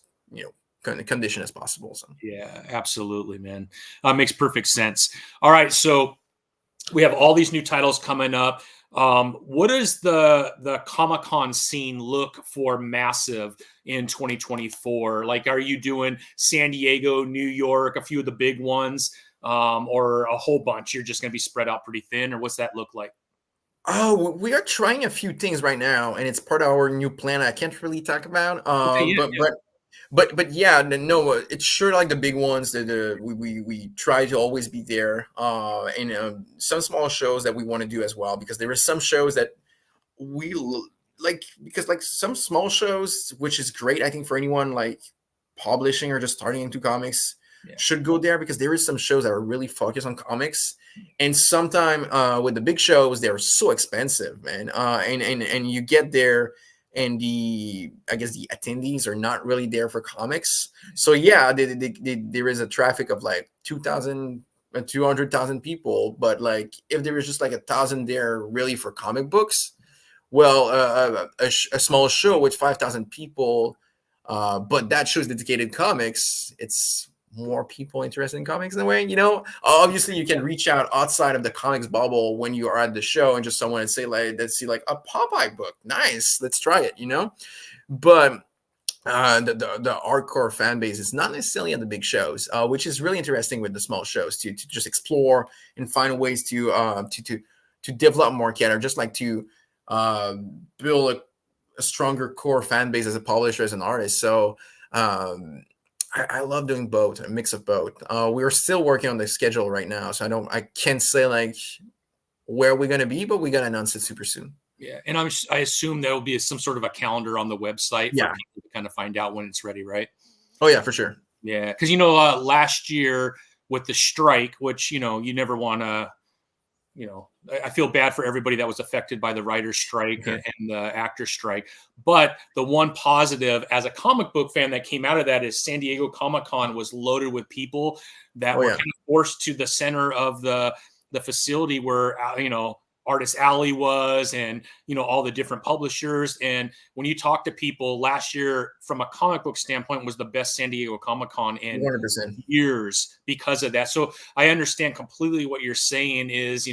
kind of condition as possible. So yeah, absolutely, man. Makes perfect sense. All right, so we have all these new titles coming up. What does the Comic-Con scene look for Massive in 2024? Like, are you doing San Diego, New York, a few of the big ones, or a whole bunch? You're just going to be spread out pretty thin, or what's that look like? Oh, we are trying a few things right now, and it's part of our new plan I can't really talk about. But yeah, no, it's sure like the big ones that we try to always be there, and some small shows that we want to do as well, because there are some shows that we like, because like some small shows, which is great, I think, for anyone like publishing or just starting into comics. should go there, because there is some shows that are really focused on comics, and sometimes with the big shows they're so expensive, man. And you get there, and I guess the attendees are not really there for comics. So yeah, there is a traffic of like 2,000, 200,000 people, but like if there was just like 1,000 there really for comic books, well, a small show with 5,000 people, but that show's dedicated comics, it's more people interested in comics in a way, obviously you can reach out outside of the comics bubble when you are at the show and just someone and say like, let's see like a Popeye book, nice, let's try it, but the hardcore fan base is not necessarily at the big shows, which is really interesting with the small shows to just explore and find ways to develop market, or just like to build a stronger core fan base as a publisher, as an artist. So I love doing both, a mix of both. We're still working on the schedule right now, so I can't say like where we're gonna be, but we're gonna announce it super soon. Yeah, and I assume there will be some sort of a calendar on the website for people to kind of find out when it's ready, right? Oh yeah, for sure. Yeah, because last year with the strike, which you never want to, I feel bad for everybody that was affected by the writer's strike and the actor's strike. But the one positive as a comic book fan that came out of that is San Diego Comic-Con was loaded with people that were kind of forced to the center of the facility where, Artist Alley was, and all the different publishers. And when you talk to people, last year from a comic book standpoint was the best San Diego Comic-Con in 100%. years because of that. So I understand completely what you're saying is,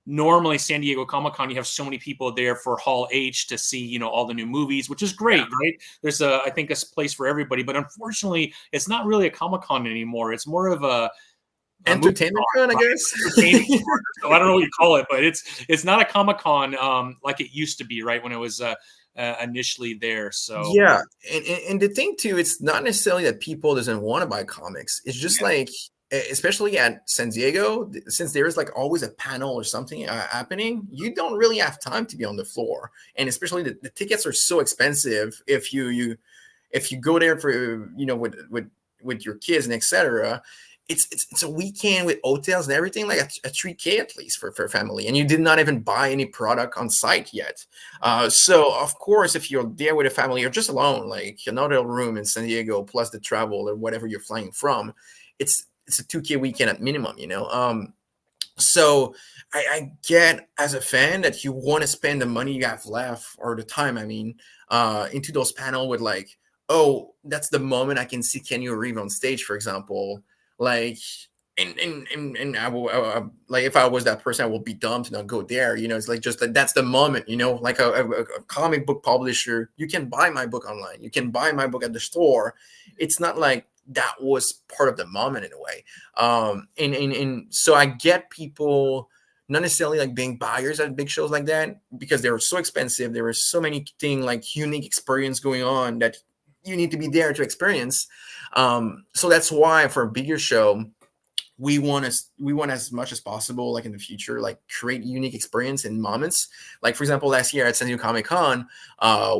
normally San Diego Comic-Con, you have so many people there for Hall H to see, all the new movies, which is great, right? There's I think a place for everybody, but unfortunately it's not really a Comic-Con anymore. It's more of a entertainment con, I guess. So I don't know what you call it, but it's not a Comic-Con like it used to be, right, when it was initially there. So yeah, and the thing too, it's not necessarily that people doesn't want to buy comics. It's just like, especially at San Diego, since there is like always a panel or something happening, you don't really have time to be on the floor, and especially the tickets are so expensive. If you go there for with your kids and etc. It's a weekend with hotels and everything, like a $3,000 at least for a family, and you did not even buy any product on site yet. So of course, if you're there with a family or just alone, like another room in San Diego plus the travel or whatever you're flying from, it's a $2,000 weekend at minimum, So I get as a fan that you want to spend the money you have left, or the time, into those panels with like, oh, that's the moment I can see Kenny Reeve on stage, for example. Like, and I will like, if I was that person, I will be dumb to not go there. It's like just that's the moment. Like a comic book publisher, you can buy my book online, you can buy my book at the store. It's not like that was part of the moment in a way. And so I get people not necessarily like being buyers at big shows like that, because they were so expensive. There were so many things like unique experience going on that you need to be there to experience. So that's why for a bigger show, we want as much as possible, like in the future, like create unique experience and moments. Like for example, last year at San Diego Comic-Con,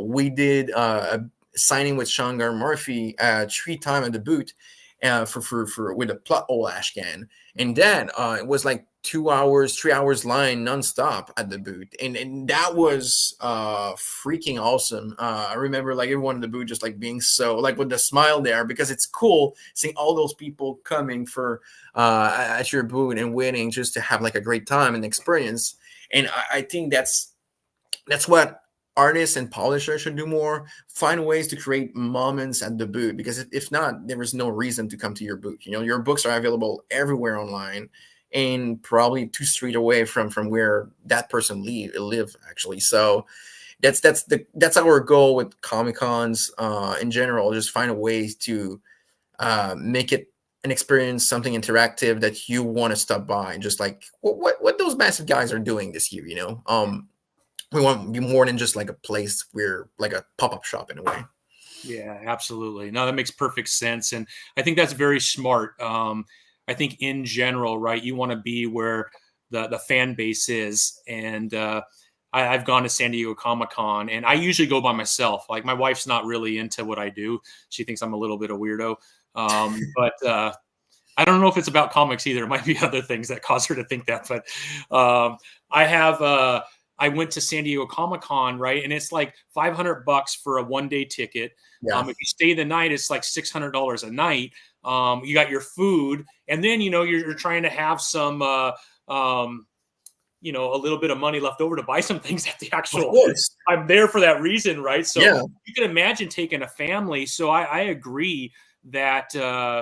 we did a signing with Sean Murphy 3 times at the booth for with a plot hole Ashcan, and then it was like 2 hours, 3 hours line nonstop at the booth, and that was freaking awesome. I remember like everyone in the booth just like being so like with the smile there, because it's cool seeing all those people coming for at your booth and waiting just to have like a great time and experience. And I think that's what artists and publishers should do more. Find ways to create moments at the booth, because if not, there is no reason to come to your booth. Your books are available everywhere online, and probably 2 streets away from where that person live actually. So that's our goal with Comic-Cons in general. Just find a way to make it an experience, something interactive that you want to stop by, just like what those massive guys are doing this year. We want to be more than just like a place where like a pop-up shop in a way. Yeah, absolutely. No, that makes perfect sense. And I think that's very smart. I think in general, right, you want to be where the fan base is. And I've gone to San Diego Comic-Con, and I usually go by myself. Like my wife's not really into what I do. She thinks I'm a little bit of a weirdo. But I don't know if it's about comics either. It might be other things that cause her to think that. But I have I went to San Diego Comic-Con, right? And it's like $500 for a 1-day ticket. Yeah. If you stay the night, it's like $600 a night. You got your food, and then you're trying to have some a little bit of money left over to buy some things at the Of actual. course. I'm there for that reason, right? So Yeah. you can imagine taking a family. So I agree that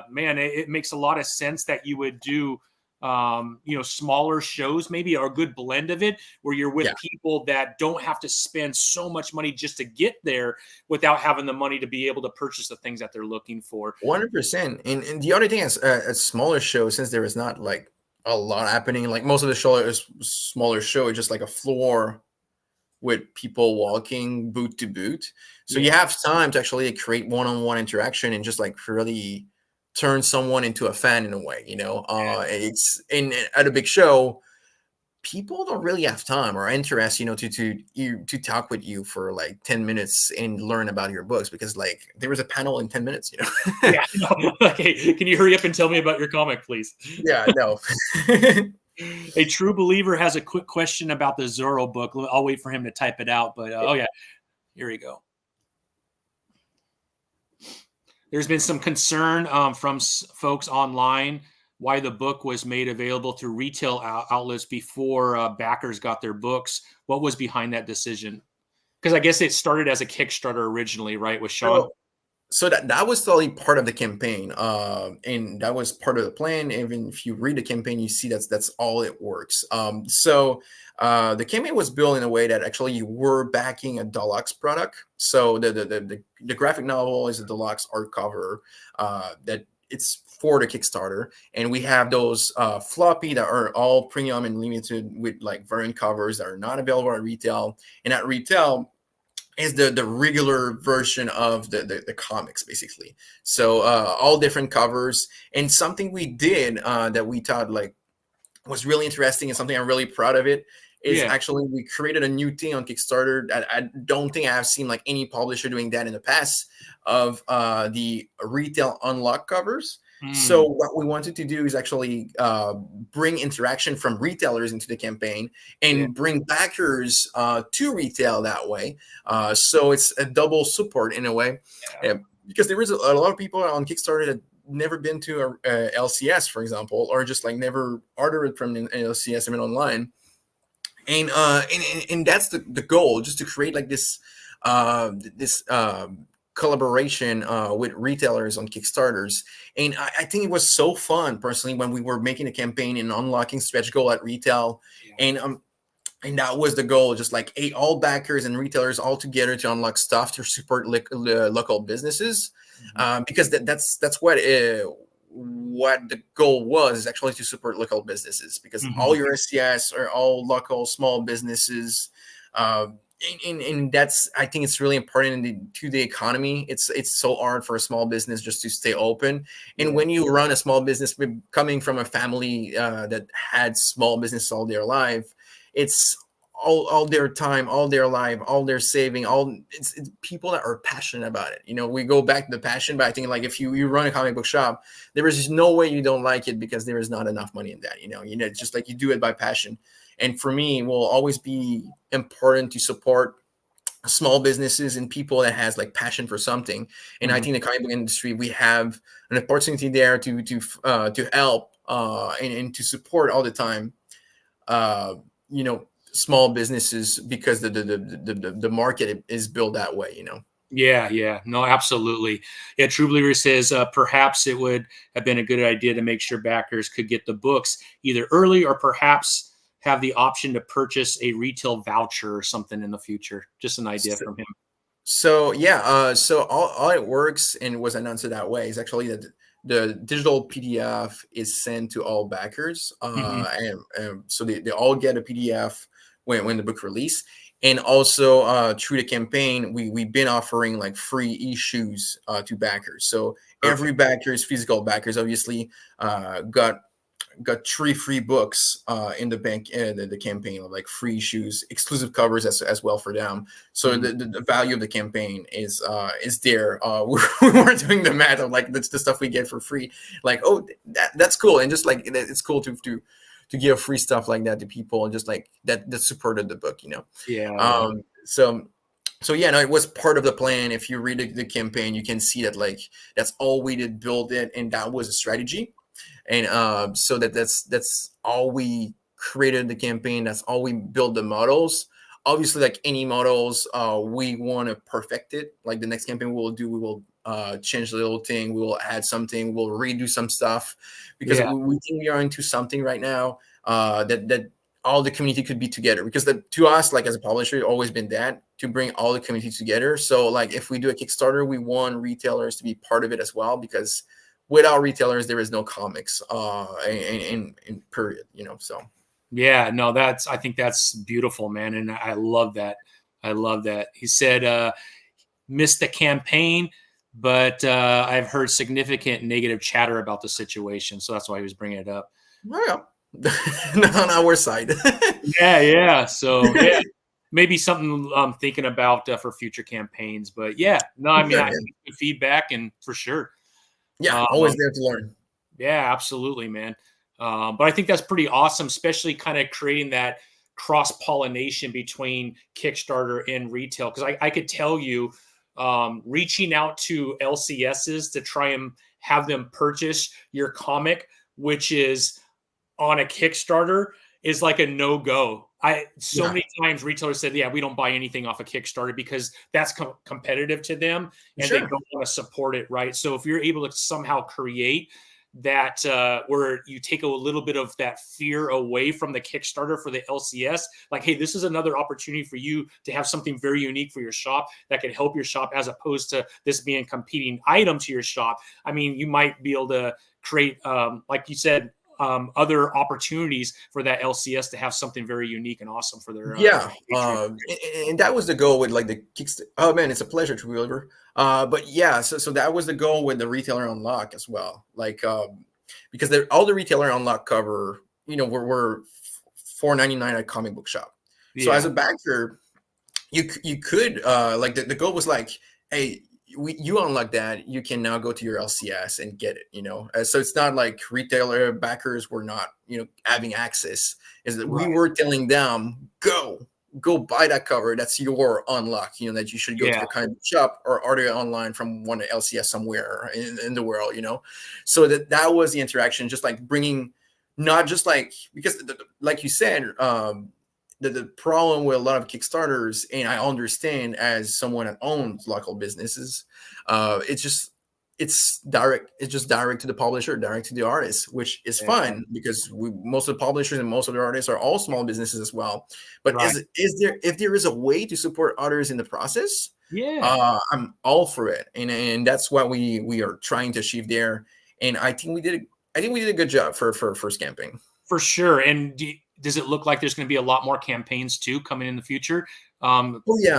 man, it makes a lot of sense that you would do smaller shows, maybe a good blend of it, where you're with people that don't have to spend so much money just to get there without having the money to be able to purchase the things that they're looking for. 100%. And the other thing is, a smaller show, since there is not like a lot happening, like most of the show is smaller show, it's just like a floor with people walking boot to boot. So you have time to actually create one-on-one interaction and just like really turn someone into a fan in a way, it's at a big show, people don't really have time or interest, to talk with you for like 10 minutes and learn about your books, because like there was a panel in 10 minutes, Yeah. Okay. Can you hurry up and tell me about your comic, please? Yeah, no. A true believer has a quick question about the Zorro book. I'll wait for him to type it out, but oh yeah, here we go. There's been some concern from folks online why the book was made available through retail outlets before backers got their books. What was behind that decision? Because I guess it started as a Kickstarter originally, right, with Sean? So that was totally part of the campaign, and that was part of the plan. Even if you read the campaign, you see that's all it works. So the campaign was built in a way that actually you were backing a deluxe product. So the graphic novel is a deluxe art cover that it's for the Kickstarter, and we have those floppy that are all premium and limited with like variant covers that are not available at retail. And at retail is the regular version of the comics, basically. So all different covers. And something we did that we thought like was really interesting and something I'm really proud of it is actually we created a new thing on Kickstarter that I don't think I've seen like any publisher doing that in the past, of the retail unlock covers. So what we wanted to do is actually bring interaction from retailers into the campaign and bring backers to retail that way. So it's a double support in a way, because there is a lot of people on Kickstarter that never been to a LCS, for example, or just like never ordered from an LCS even online. And that's the goal, just to create like this collaboration with retailers on Kickstarters. And I think it was so fun personally when we were making a campaign and unlocking stretch goal at retail. And that was the goal, just like all backers and retailers all together to unlock stuff to support local businesses, because that's what the goal was, is actually to support local businesses, because all your SCS are all local small businesses. And that's, I think it's really important to the economy. It's so hard for a small business just to stay open. And when you run a small business coming from a family that had small business all their life, it's all their time, all their life, all their saving, it's people that are passionate about it. We go back to the passion, but I think like if you run a comic book shop, there is no way you don't like it, because there is not enough money in that. It's just like you do it by passion. And for me, it will always be important to support small businesses and people that has like passion for something. And I think the comic book industry, we have an opportunity there to help and to support all the time, small businesses, because the market is built that way. Yeah, no, absolutely. Yeah, True Believer says perhaps it would have been a good idea to make sure backers could get the books either early, or perhaps have the option to purchase a retail voucher or something in the future. Just an idea from him. So so all it works, and was announced that way, is actually that the digital PDF is sent to all backers, and so they all get a PDF when the book release. And also through the campaign, we've been offering like free issues to backers. So every backers, physical backers, obviously got got 3 free books in the bank the campaign, like free issues, exclusive covers as well for them. So the value of the campaign is there. We weren't doing the math of like that's the stuff we get for free. Like, oh, that's cool, and just like it's cool to give free stuff like that to people, and just like that supported the book, Yeah. So yeah, no, it was part of the plan. If you read the campaign, you can see that like that's all we did, build it, and that was a strategy. And so that's all we created the campaign. That's all we build the models. Obviously, like any models, we want to perfect it. Like the next campaign we will change the little thing. We will add something. We'll redo some stuff because we think we are into something right now that all the community could be together, because to us, like as a publisher, it's always been that to bring all the community together. So like if we do a Kickstarter, we want retailers to be part of it as well, because without retailers, there is no comics in period, so. Yeah, no, I think that's beautiful, man. And I love that. I love that. He said, missed the campaign, but I've heard significant negative chatter about the situation. So that's why he was bringing it up. Oh, yeah. Not on our side. Yeah. So yeah, maybe something I'm thinking about for future campaigns. But yeah, no, I mean, I think good feedback, and for sure. Yeah, always there to learn. Yeah, absolutely, man. But I think that's pretty awesome, especially kind of creating that cross-pollination between Kickstarter and retail. Because I could tell you, reaching out to LCSs to try and have them purchase your comic, which is on a Kickstarter, is like a no-go. Many times retailers said, yeah, we don't buy anything off a Kickstarter because that's competitive to them, and they don't want to support it, right? So if you're able to somehow create that where you take a little bit of that fear away from the Kickstarter for the LCS, like, hey, this is another opportunity for you to have something very unique for your shop that can help your shop, as opposed to this being a competing item to your shop. I mean, you might be able to create, like you said, other opportunities for that LCS to have something very unique and awesome for their and that was the goal with like the Kickstarter. Oh man, it's a pleasure to deliver. But yeah, so that was the goal with the retailer unlock as well. Like because all the retailer unlock cover, were $4.99 at comic book shop. So as a backer, you could like the goal was like, hey, you unlock that, you can now go to your LCS and get it, so it's not like retailer backers were not, having access. Is that we were telling them, go buy that cover. That's your unlock, that you should go to the kind of shop or order online from one LCS somewhere in the world, so that was the interaction, just like bringing, not just like, because like you said, the problem with a lot of Kickstarters, and I understand as someone that owns local businesses, it's just direct to the publisher, direct to the artist, which is fine, because most of the publishers and most of the artists are all small businesses as well. But if there is a way to support others in the process, I'm all for it, and that's what we are trying to achieve there. And I think we did a good job for first campaign. For sure. And does it look like there's going to be a lot more campaigns too coming in the future? We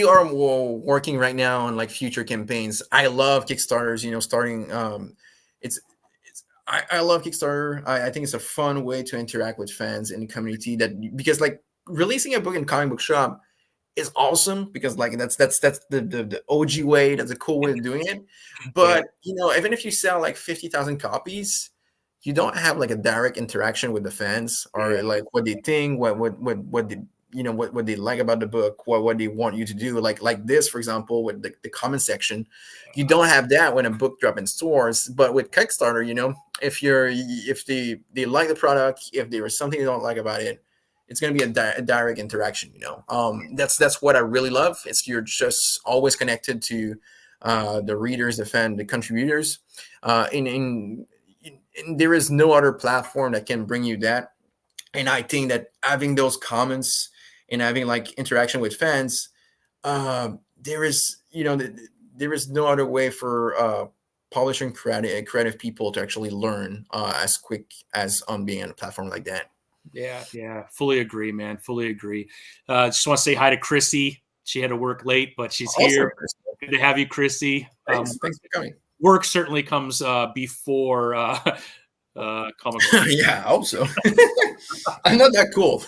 are working right now on like future campaigns. I love Kickstarters, starting. I love Kickstarter. I think it's a fun way to interact with fans in the community, because like releasing a book in comic book shop is awesome, because like that's the OG way. That's a cool way of doing it. But even if you sell like 50,000 copies, you don't have like a direct interaction with the fans, or like what they think, what they like about the book, what they want you to do. Like this, for example, with the comment section, you don't have that when a book drop in stores. But with Kickstarter, if they like the product, if there is something they don't like about it, it's going to be a direct interaction. That's what I really love. You're just always connected to the readers, the fan, the contributors, and there is no other platform that can bring you that. And I think that having those comments and having like interaction with fans, there is no other way for publishing creative people to actually learn as quick as on being on a platform like that. Yeah. Fully agree, man. Fully agree. Just want to say hi to Chrissy. She had to work late, but she's here. Good to have you, Chrissy. Thanks for coming. Work certainly comes before comic book. Yeah, I hope so. I'm not that cool.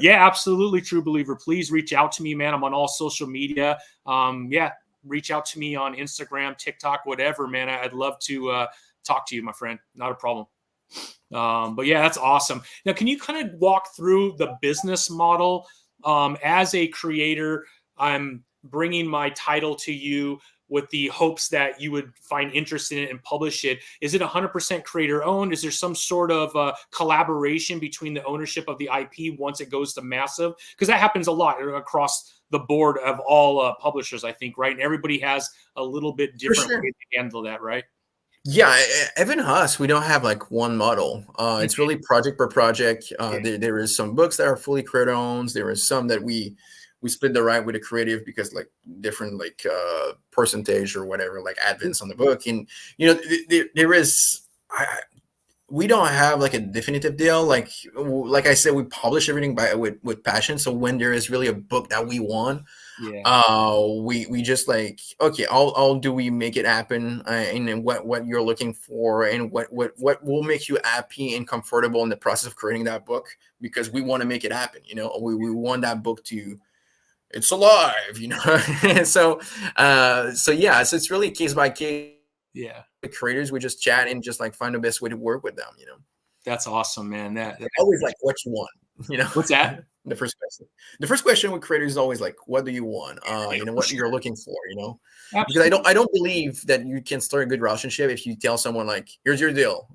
Yeah, absolutely, true believer. Please reach out to me, man. I'm on all social media. Yeah, reach out to me on Instagram, TikTok, whatever, man. I'd love to talk to you, my friend. Not a problem. But yeah, that's awesome. Now, can you kind of walk through the business model? As a creator, I'm bringing my title to you with the hopes that you would find interest in it and publish it. Is it 100% creator owned? Is there some sort of collaboration between the ownership of the IP once it goes to massive? Because that happens a lot across the board of all publishers, I think, right? And everybody has a little bit different way to handle that, right? Yeah, even us, we don't have like one model. It's really project per project. There is some books that are fully creator owned. There is some that we split the right with the creative because like different like percentage or whatever, like advance on the book. And there is we don't have like a definitive deal. Like I said, we publish everything with passion. So when there is really a book that we want, we just like, okay, how do we make it happen, and what you're looking for, and what will make you happy and comfortable in the process of creating that book, because we want to make it happen. We want that book to, it's alive, so yeah, so it's really case by case. Yeah, the creators, we just chat and just like find the best way to work with them. That's awesome, man. That always like what you want. What's that? The first question with creators is always like, what do you want? What you're looking for, because I don't believe that you can start a good relationship if you tell someone like, here's your deal.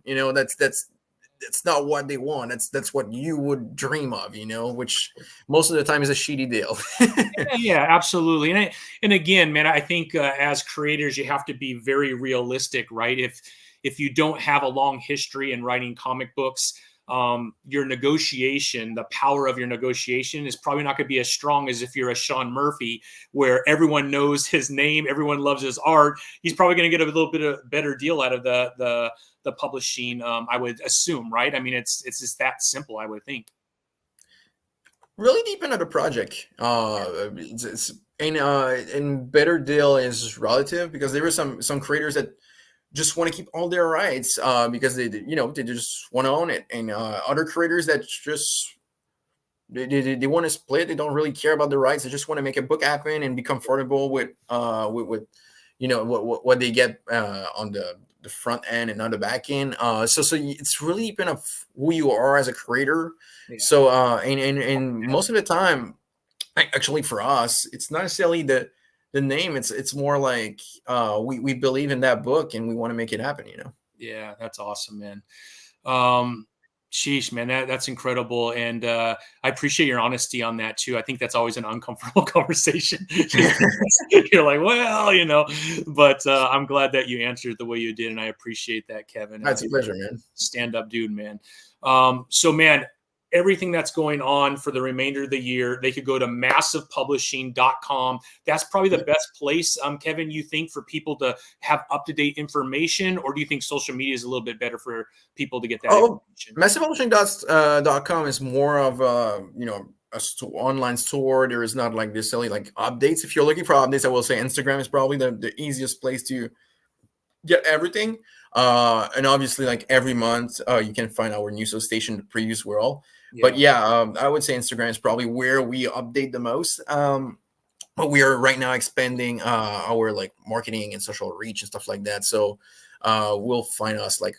That's not what they want. That's what you would dream of, which most of the time is a shitty deal. Yeah, absolutely. And again, man, I think as creators, you have to be very realistic, right? If you don't have a long history in writing comic books, your negotiation, the power of your negotiation is probably not going to be as strong as if you're a Sean Murphy, where everyone knows his name, everyone loves his art. He's probably going to get a little bit of better deal out of the publishing, I would assume, right? I mean, it's just that simple, I would think. Really deep into the project, and better deal is relative, because there are some creators that just want to keep all their rights because they just want to own it, and other creators that just they want to split. They don't really care about the rights. They just want to make a book happen and be comfortable with what they get on the front end and on the back end. So it's really depending on who you are as a creator. Yeah. So and most of the time, actually for us, it's not necessarily the name. It's more like we believe in that book and we want to make it happen. Yeah, that's awesome, man. Sheesh, man, that's incredible. And I appreciate your honesty on that too. I think that's always an uncomfortable conversation. You're like, well, but I'm glad that you answered the way you did. And I appreciate that, Kevin. That's a pleasure, man. Stand up dude, man. So man, everything that's going on for the remainder of the year, they could go to massivepublishing.com. That's probably the best place, Kevin, you think, for people to have up-to-date information, or do you think social media is a little bit better for people to get that information? Massivepublishing.com is more of online store. There is not like this silly like updates. If you're looking for updates, I will say Instagram is probably the easiest place to get everything. And obviously, like every month, you can find our news station, the Previews World. Yeah. But yeah, I would say Instagram is probably where we update the most. But we are right now expanding our like marketing and social reach and stuff like that. So we'll find us like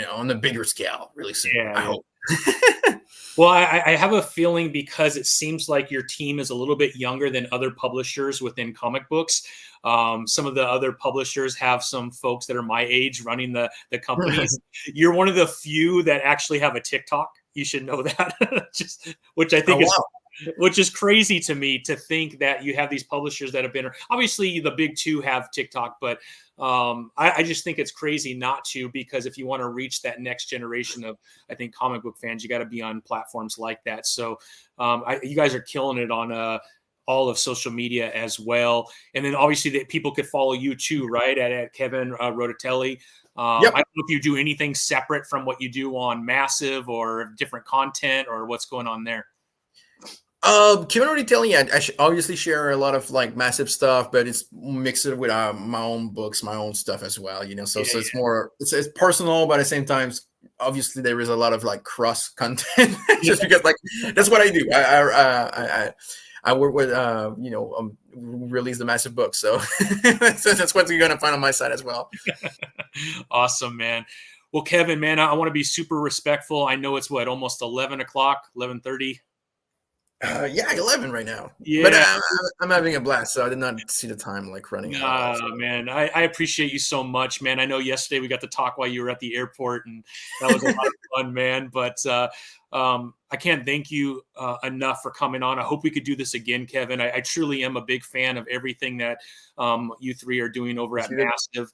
on the bigger scale really soon. Yeah, I hope. Well, I have a feeling, because it seems like your team is a little bit younger than other publishers within comic books. Some of the other publishers have some folks that are my age running the companies. You're one of the few that actually have a TikTok. You should know that, which I think which is crazy to me, to think that you have these publishers that have been, obviously the big two have TikTok, but I just think it's crazy not to, because if you want to reach that next generation of, I think, comic book fans, you got to be on platforms like that. So you guys are killing it on all of social media as well. And then obviously that people could follow you too, right? At Kevin Roditeli. Yep. I don't know if you do anything separate from what you do on Massive, or different content, or what's going on there. Kevin Roditeli, yeah, I obviously share a lot of like massive stuff, but it's mixed with my own books, my own stuff as well. Yeah, So it's more it's personal, but at the same time, obviously there is a lot of like cross content, yeah. just because like that's what I do. I work with release the massive book, so that's what you're gonna find on my side as well. Awesome, man. Well, Kevin, man, I want to be super respectful. I know it's what, almost 11 o'clock, 11:30. Yeah, 11 right now, but Yeah. I'm having a blast, so I did not see the time like running out at all. Nah, So. man, I appreciate you so much, man. I know yesterday we got to talk while you were at the airport, and that was a lot of fun, man. But I can't thank you enough for coming on. I hope we could do this again, Kevin. I truly am a big fan of everything that you three are doing over at Massive.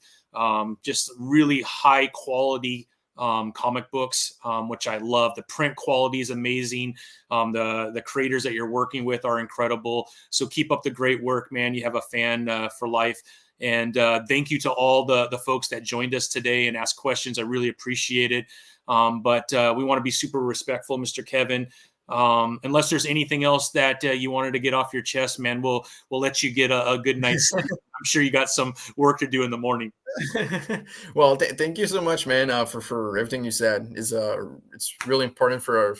Just really high quality comic books, which I love. The print quality is amazing. The creators that you're working with are incredible. So keep up the great work, man. You have a fan for life. And thank you to all the folks that joined us today and asked questions. I really appreciate it. But we want to be super respectful, Mr. Kevin. Unless there's anything else that you wanted to get off your chest, man, we'll let you get a good night's sleep. I'm sure you got some work to do in the morning. Well, thank you so much, man, for everything you said. It's really important for our,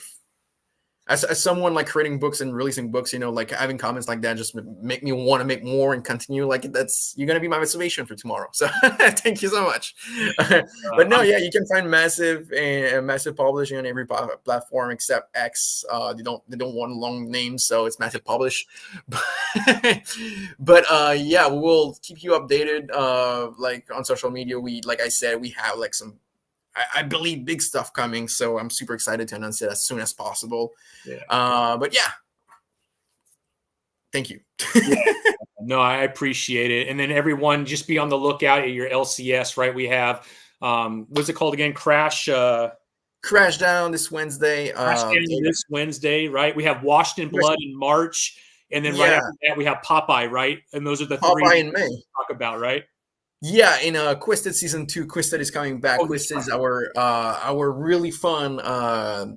as someone like creating books and releasing books, like having comments like that just make me want to make more and continue. Like you're gonna be my motivation for tomorrow. So thank you so much. But no, yeah, you can find Massive Publishing on every platform except X. They don't want long names, so it's Massive Publish. But yeah, we'll keep you updated. Like on social media, like I said, we have like some. I believe big stuff coming, so I'm super excited to announce it as soon as possible. Yeah. But yeah, thank you. Yeah. No, I appreciate it. And then everyone, just be on the lookout at your LCS. Right, we have what's it called again? Crash Down this Wednesday. This Wednesday, right? We have Washington Blood in March, and then right after that we have Popeye, right? And those are the Popeye three in May. Talk about, right? Yeah, in Twisted Season 2, Twisted is coming back. Twisted is our really fun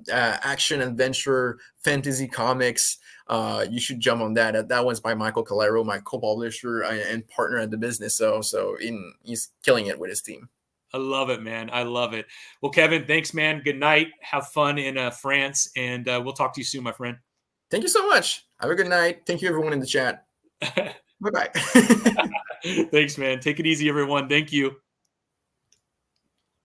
action adventure fantasy comics. You should jump on that. That one's by Michael Calero, my co-publisher and partner at the business. So he's killing it with his team. I love it, man. I love it. Well, Kevin, thanks, man. Good night. Have fun in France, and we'll talk to you soon, my friend. Thank you so much. Have a good night. Thank you, everyone in the chat. Bye-bye. Thanks, man. Take it easy, everyone. Thank you.